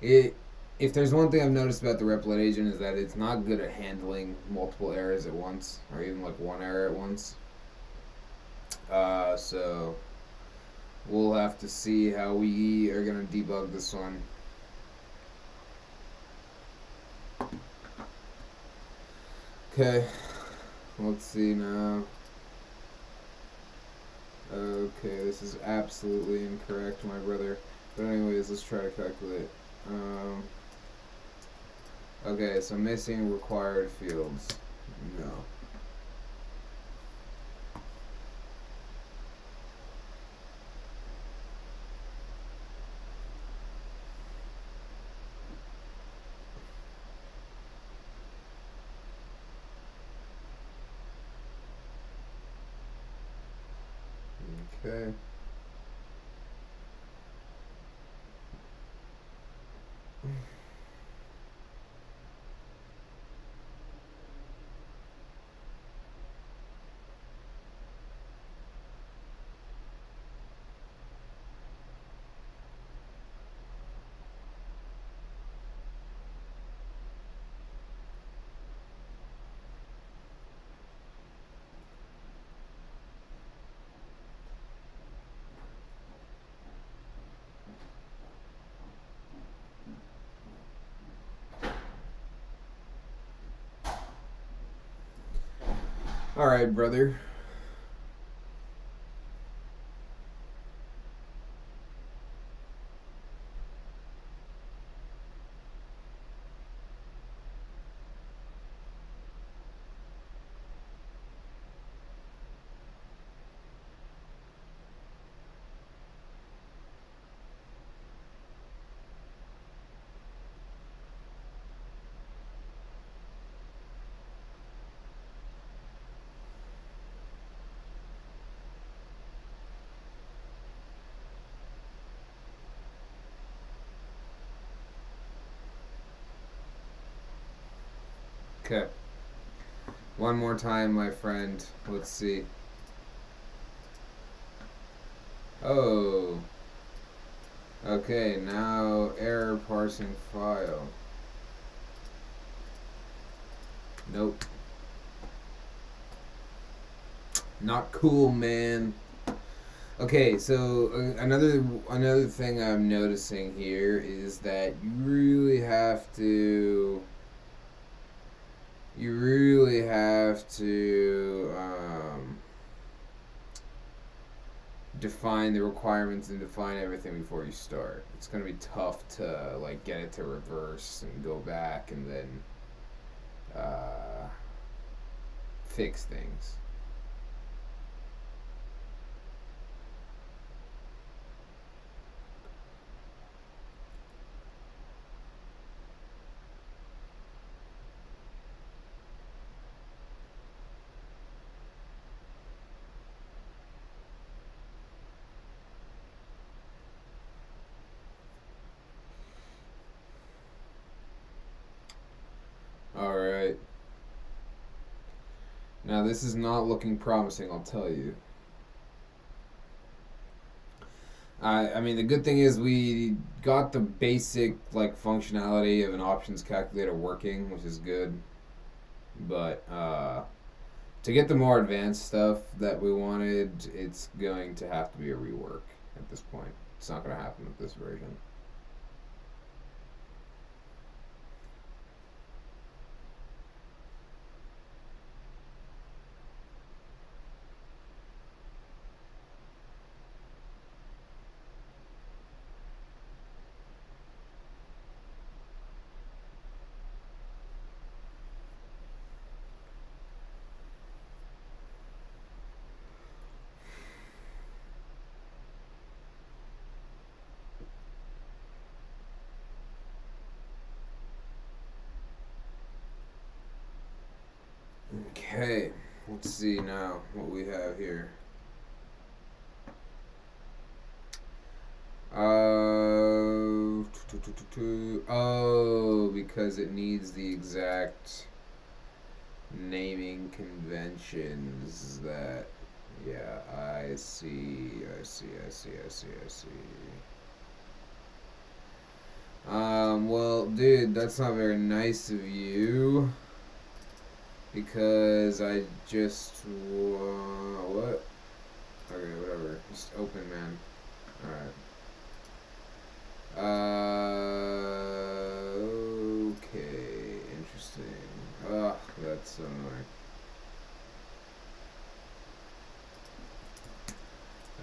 If there's one thing I've noticed about the Replit agent is that it's not good at handling multiple errors at once, or even like one error at once. So we'll have to see how we are going to debug this one. Okay, let's see now. Okay, this is absolutely incorrect, my brother. But anyways, let's try to calculate. Okay, so missing required fields. No. Okay. Alright, brother. Okay. One more time, my friend. Let's see. Oh. Okay, now error parsing file. Nope. Not cool, man. Okay, so another thing I'm noticing here is that you really have to define the requirements and define everything before you start. It's gonna be tough to like get it to reverse and go back and then fix things. Alright. Now this is not looking promising, I'll tell you. I mean, the good thing is we got the basic like functionality of an options calculator working, which is good. But to get the more advanced stuff that we wanted, it's going to have to be a rework at this point. It's not going to happen with this version. Okay, let's see now what we have here. Oh, because it needs the exact naming conventions that, yeah, I see. Well, dude, that's not very nice of you. Because I just, what? Okay, whatever. Just open, man. Alright. Okay, interesting. Ugh, that's so annoying.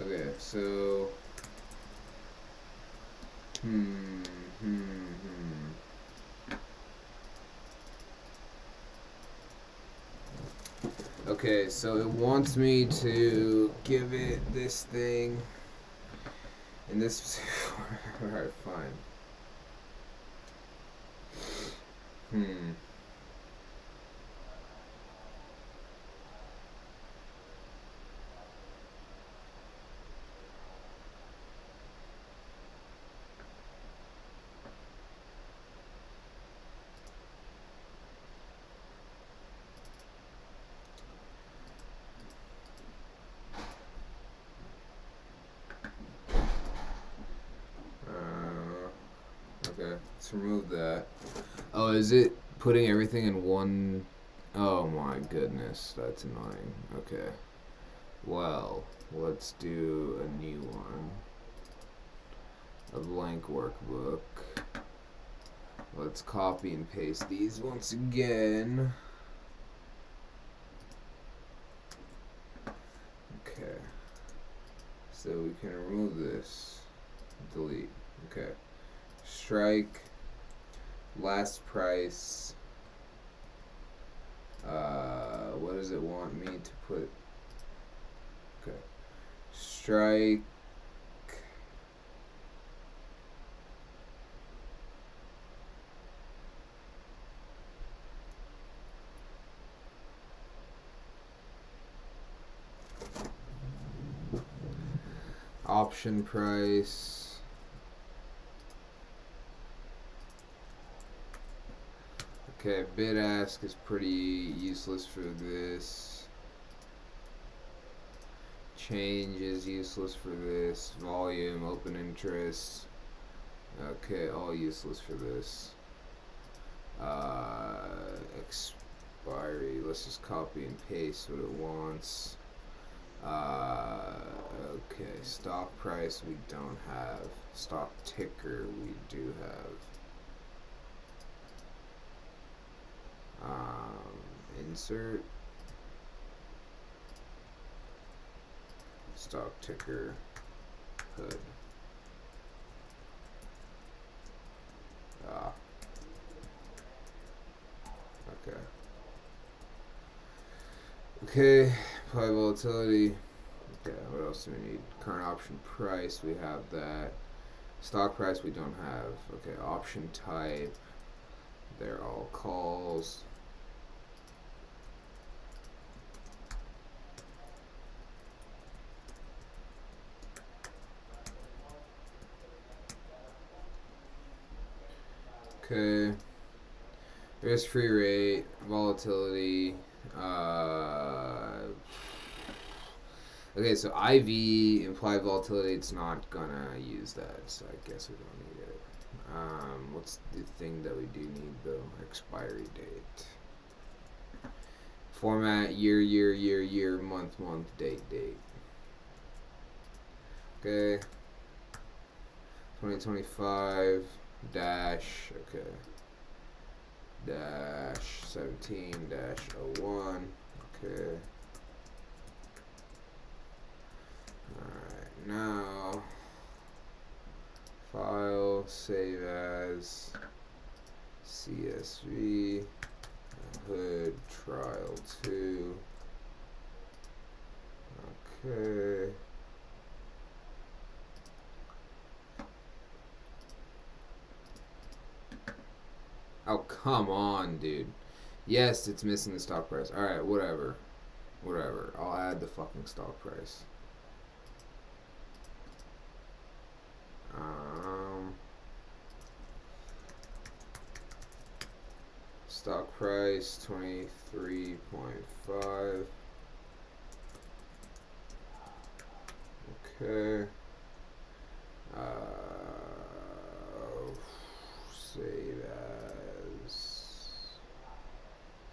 Okay, so, Okay, so it wants me to give it this thing in this. Alright, fine. Okay, let's remove that. Oh, is it putting everything in one? Oh my goodness, that's annoying. Okay. Well, let's do a new one. A blank workbook. Let's copy and paste these once again. Okay. So we can remove this. Delete. Okay. Strike. Last price. What does it want me to put? Okay. Strike. Option price. Okay, bid ask is pretty useless for this. Change is useless for this. Volume, open interest. Okay, all useless for this. Expiry. Let's just copy and paste what it wants. Okay, stock price we don't have. Stock ticker we do have. Insert. Stock ticker. Hood. Okay. Okay, apply volatility. Okay, what else do we need? Current option price, we have that. Stock price, we don't have. Okay, option type, they're all calls. Okay, risk-free rate, volatility. Okay, so IV, implied volatility, it's not gonna use that, so I guess we don't need it. What's the thing that we do need though? Expiry date. Format, year, month, date. Okay. 2025 dash, okay. Dash 17 dash 01. Okay. Alright, now file, save as CSV, hood, trial 2. Okay. Oh, come on, dude. Yes, it's missing the stock price. Alright, whatever. Whatever. I'll add the fucking stock price. Stock price 23.5. Okay. Save as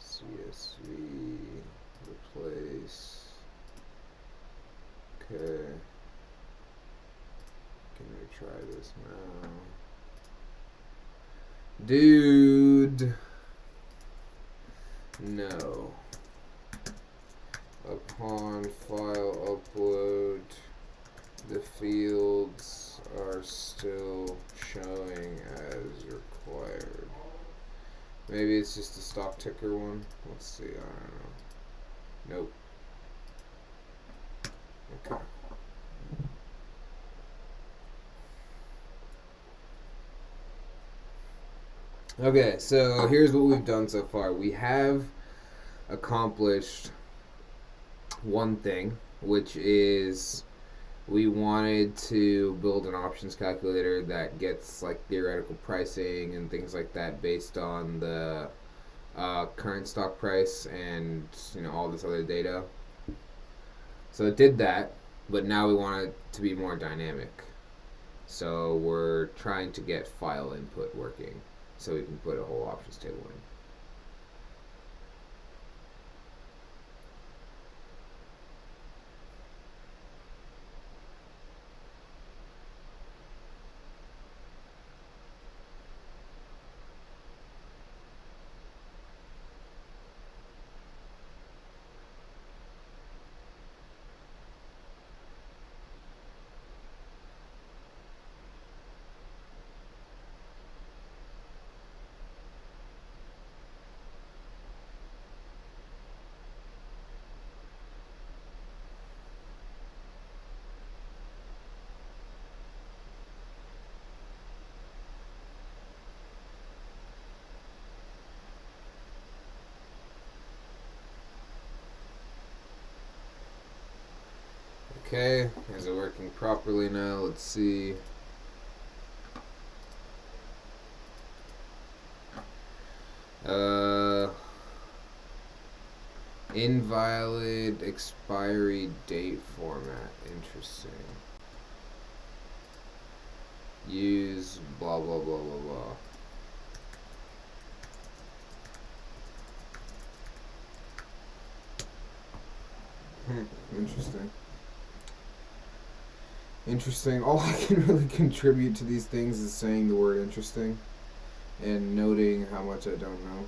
CSV. Replace. Okay. Can we try this now? Dude. No. Upon file upload, the fields are still showing as required. Maybe it's just a stock ticker one. Let's see. I don't know. Nope. Okay. Okay, so here's what we've done so far. We have accomplished one thing, which is we wanted to build an options calculator that gets like theoretical pricing and things like that based on the current stock price and all this other data. So it did that, but now we want it to be more dynamic. So we're trying to get file input working so we can put a whole options table in. Okay, is it working properly now? Let's see. Invalid expiry date format. Interesting. Use blah blah blah blah blah. Interesting. Interesting. All I can really contribute to these things is saying the word interesting and noting how much I don't know.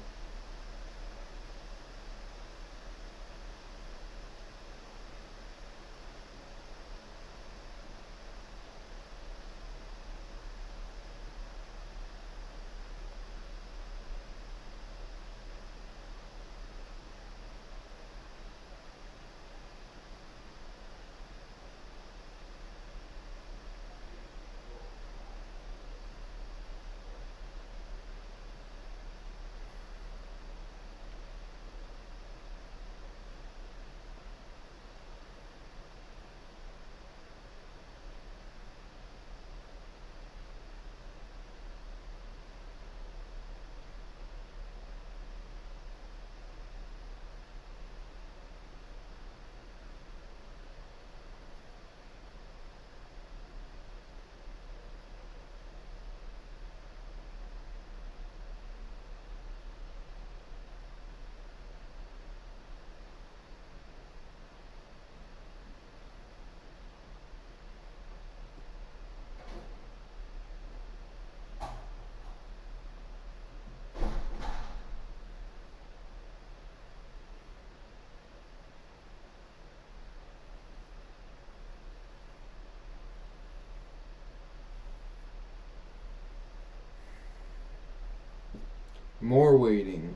More waiting.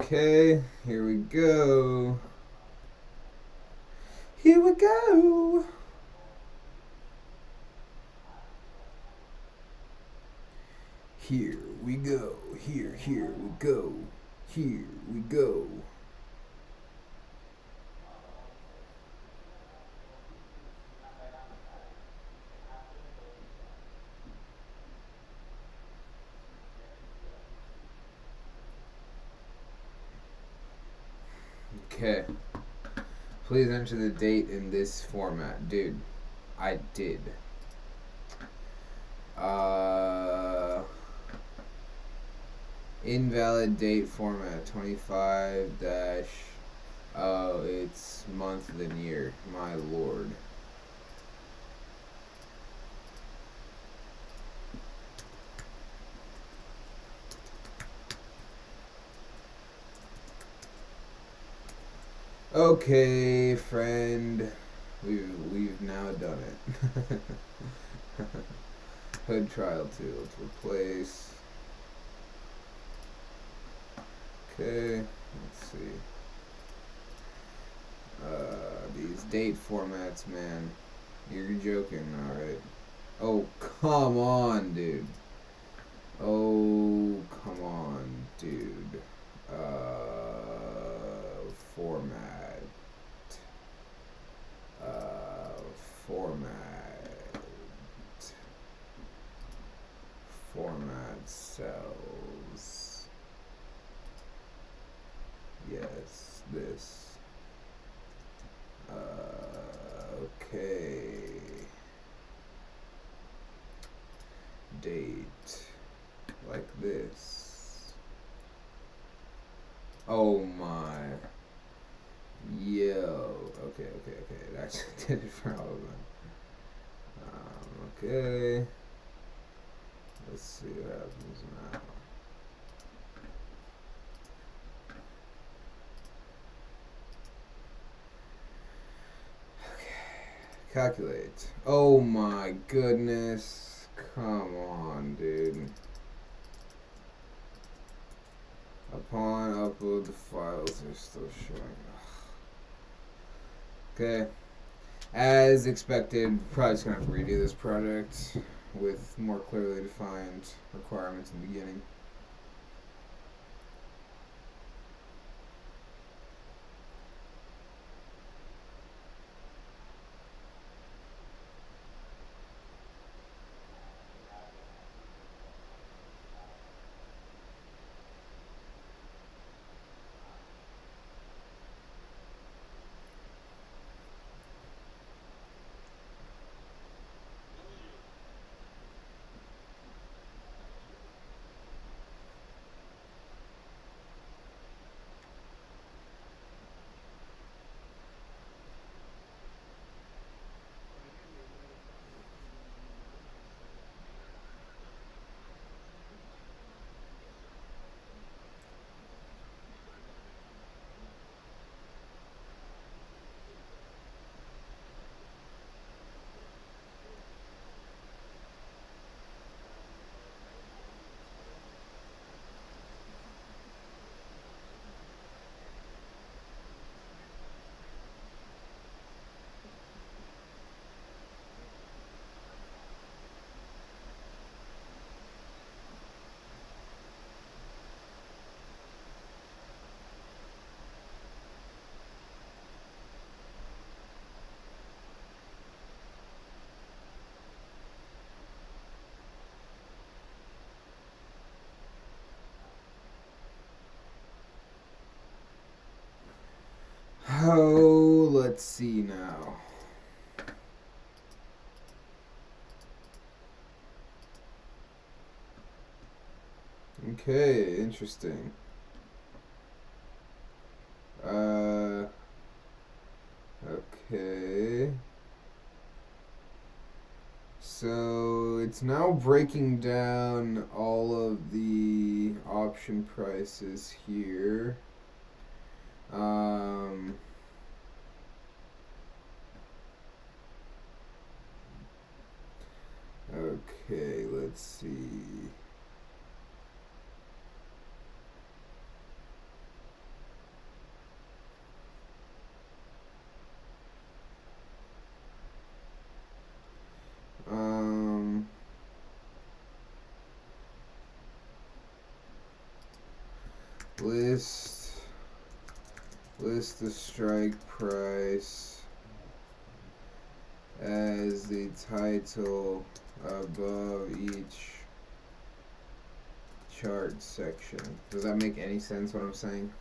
Okay, here we go. Here we go. Here we go. Here we go. Here we go. Okay. Please enter the date in this format. Dude, I did. Invalid date format 25 dash. Oh, it's month than year. My lord. Okay, friend. We've now done it. Hood trial 2. Let's replace. Okay, let's see. These date formats, man. You're joking, alright. Oh, come on, dude. Oh, come on, dude. Format. Format cells. Yes, this. Okay. Date. Like this. Oh my. Yo. Okay. It actually did it for all of them. Okay. Let's see what happens now. Okay. Calculate. Oh my goodness. Come on, dude. Upon upload, the files are still showing. Okay. As expected, probably just gonna have to redo this project with more clearly defined requirements in the beginning. Oh, let's see now. Okay, interesting. So now breaking down all of the option prices here. Okay, let's see. List the strike price as the title above each chart section. Does that make any sense what I'm saying?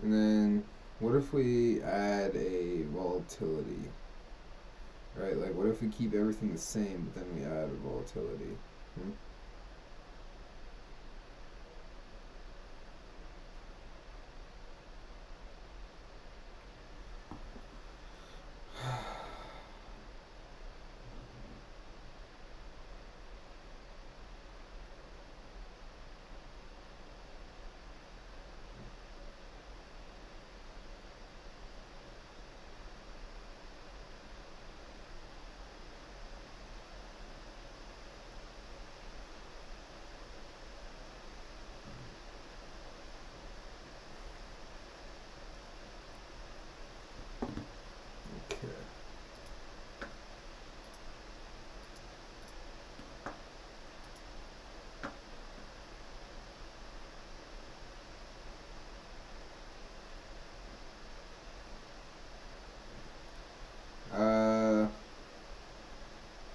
And then what if we add a volatility? Right, like what if we keep everything the same but then we add a volatility?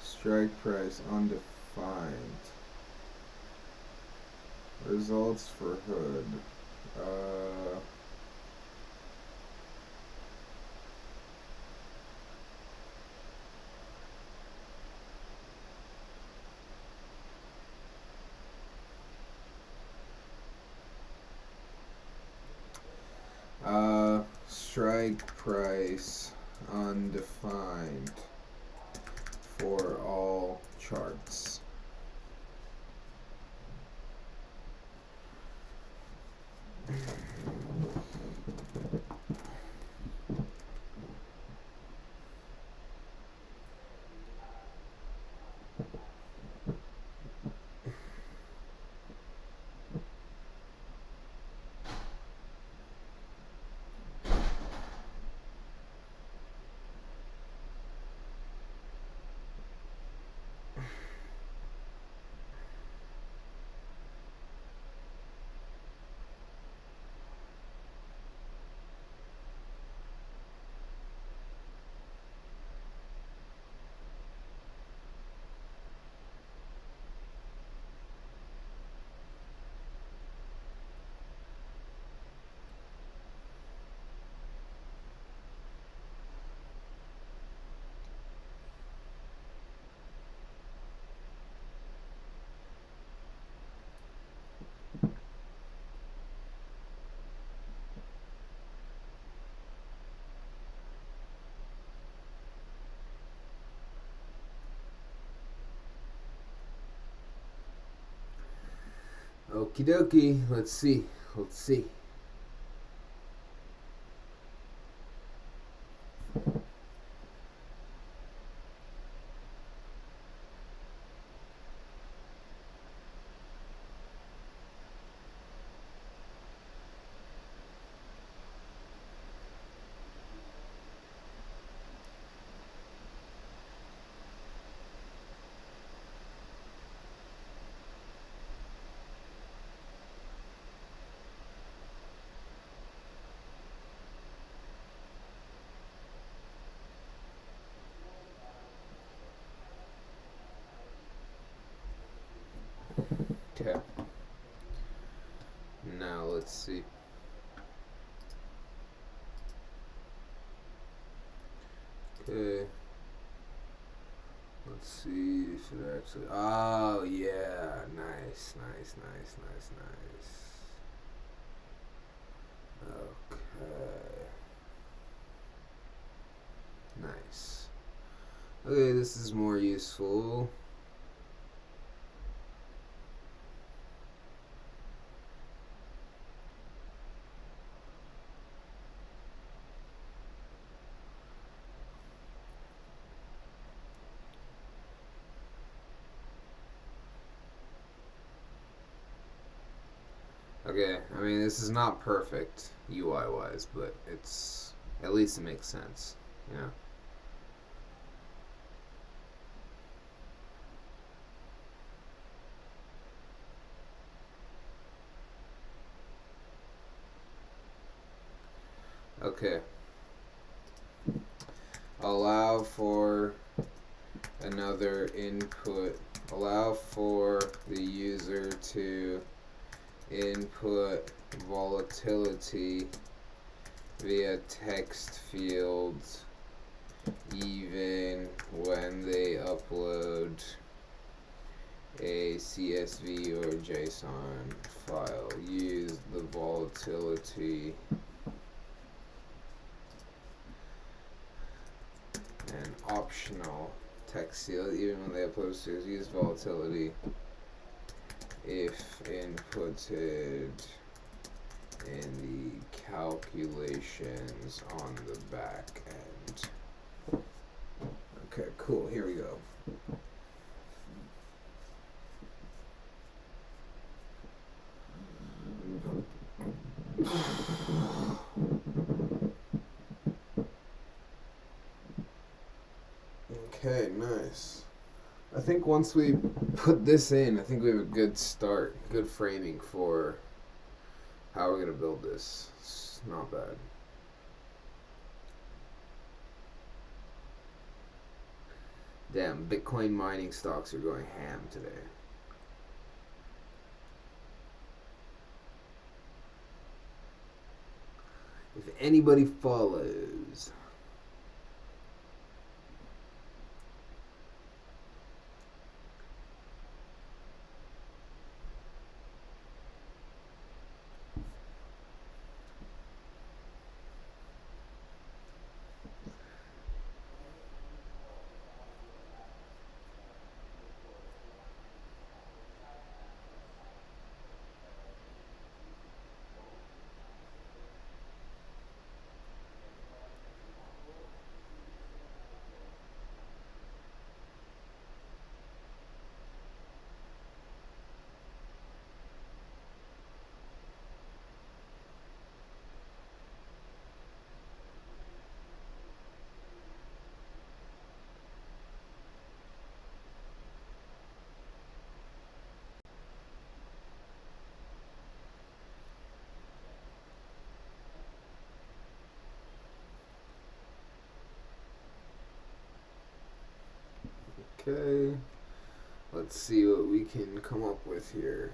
Strike price undefined. Results for hood. Strike price undefined for all charts. Okie dokie, let's see. Okay. let's see. Okay. Let's see if it actually. Oh, yeah. Nice, nice, nice, nice, nice. Okay. Nice. Okay, this is more useful. Okay, I mean, this is not perfect UI wise, but it's at least it makes sense. Yeah. Okay. Allow for another input. Allow for the user to input volatility via text fields even when they upload a CSV or JSON file. Use the volatility and optional text field even when they upload CSV. Use volatility if inputted in the calculations on the back end. Okay, cool. Here we go. Okay, nice. I think once we put this in, I think we have a good start, good framing for how we're going to build this. It's not bad. Damn, Bitcoin mining stocks are going ham today. If anybody follows. Okay, let's see what we can come up with here.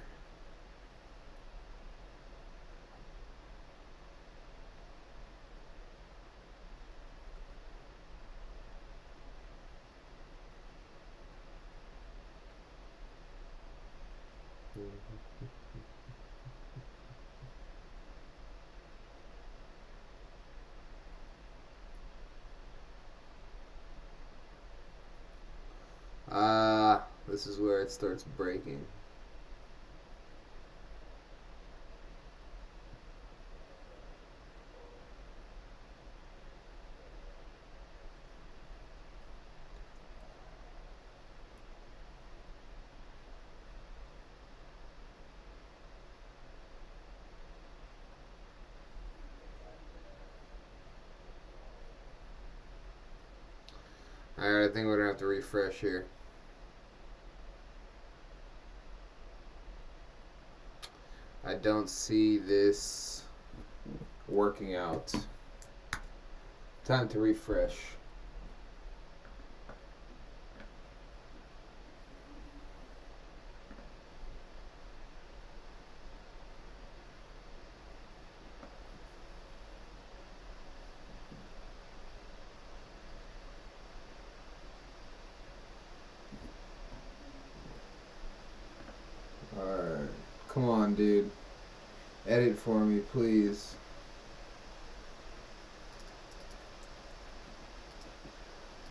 This is where it starts breaking. Alright, I think we're gonna have to refresh here. I don't see this working out. Time to refresh. dude. Edit for me, please.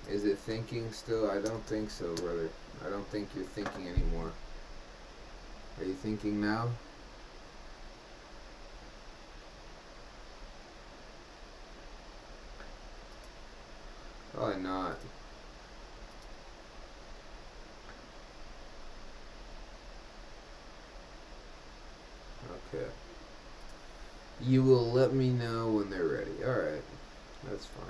Is it thinking still? I don't think so, brother. I don't think you're thinking anymore. Are you thinking now? Probably not. Okay. You will let me know when they're ready. Alright. That's fine.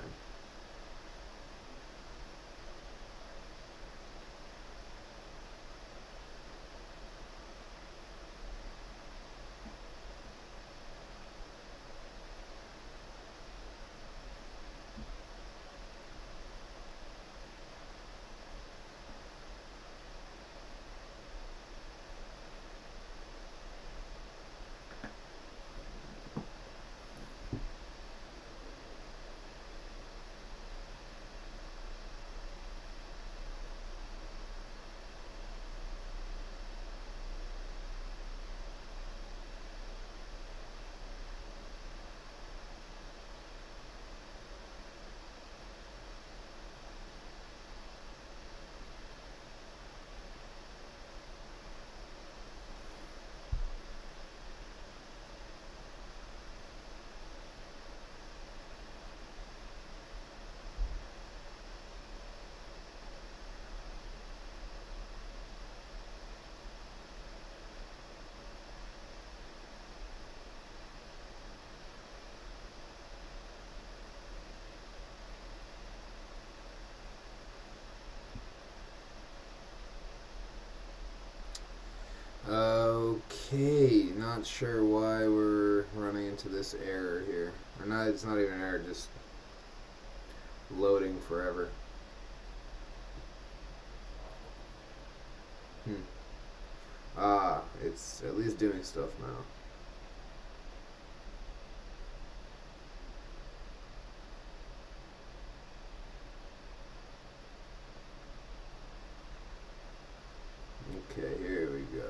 Okay, not sure why we're running into this error here. Or not, it's not even an error, just loading forever. Ah, it's at least doing stuff now. Okay, here we go.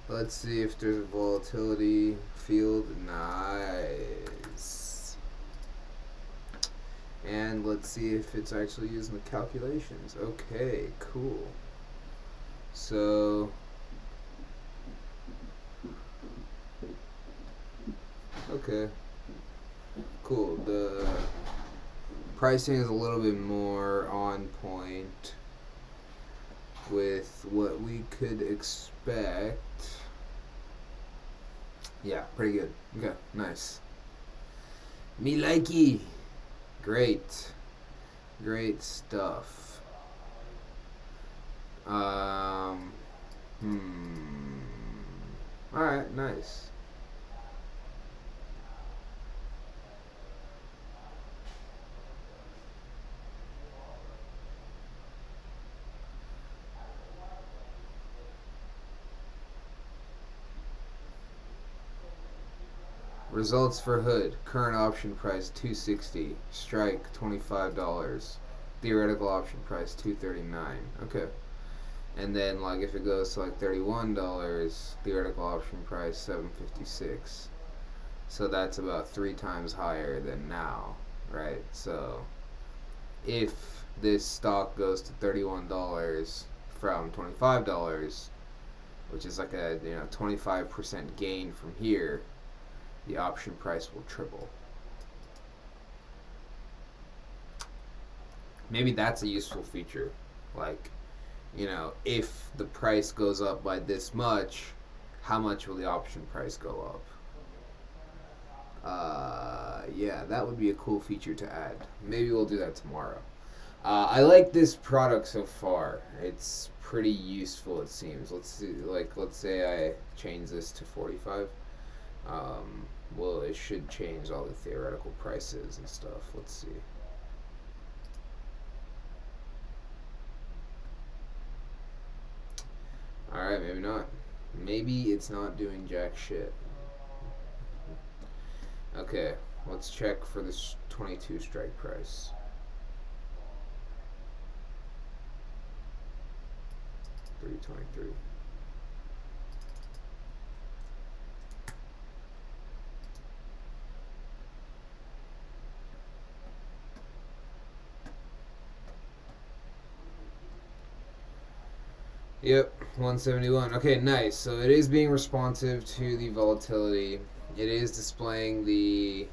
Let's see if there's a volatility field. Nice. And let's see if it's actually using the calculations. Okay, cool. So okay, cool. The pricing is a little bit more on point with what we could expect. Yeah, pretty good. Okay, nice. Me likey. Great. Great stuff. Alright, nice. Results for Hood. Current option price $260. Strike $25. Theoretical option price $239. Okay. And then like if it goes to like $31, theoretical option price $756. So that's about 3 times higher than now, right? So if this stock goes to $31 from $25, which is like a 25% gain from here, the option price will triple. Maybe that's a useful feature. Like, if the price goes up by this much, how much will the option price go up? Yeah, that would be a cool feature to add. Maybe we'll do that tomorrow. I like this product so far. It's pretty useful, it seems. Let's see, like, let's say I change this to 45. Well, it should change all the theoretical prices and stuff. Let's see. Alright, maybe not. Maybe it's not doing jack shit. Okay, let's check for this 22 strike price. $3.23. Yep, 171. Okay, nice. So it is being responsive to the volatility. It is displaying the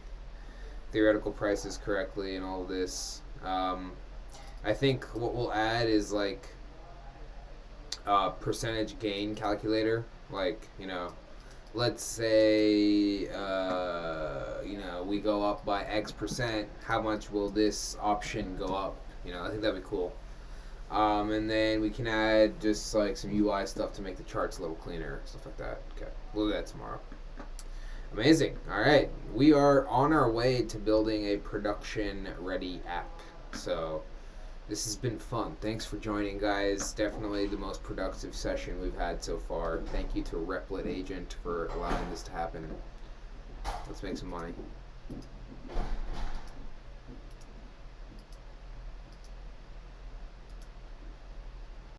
theoretical prices correctly and all of this. I think what we'll add is like a percentage gain calculator. Like, let's say, we go up by X percent. How much will this option go up? I think that'd be cool. And then we can add just like some UI stuff to make the charts a little cleaner, stuff like that. Okay, we'll do that tomorrow. Amazing. All right, we are on our way to building a production-ready app. So this has been fun. Thanks for joining, guys. Definitely the most productive session we've had so far. Thank you to Replit Agent for allowing this to happen. Let's make some money.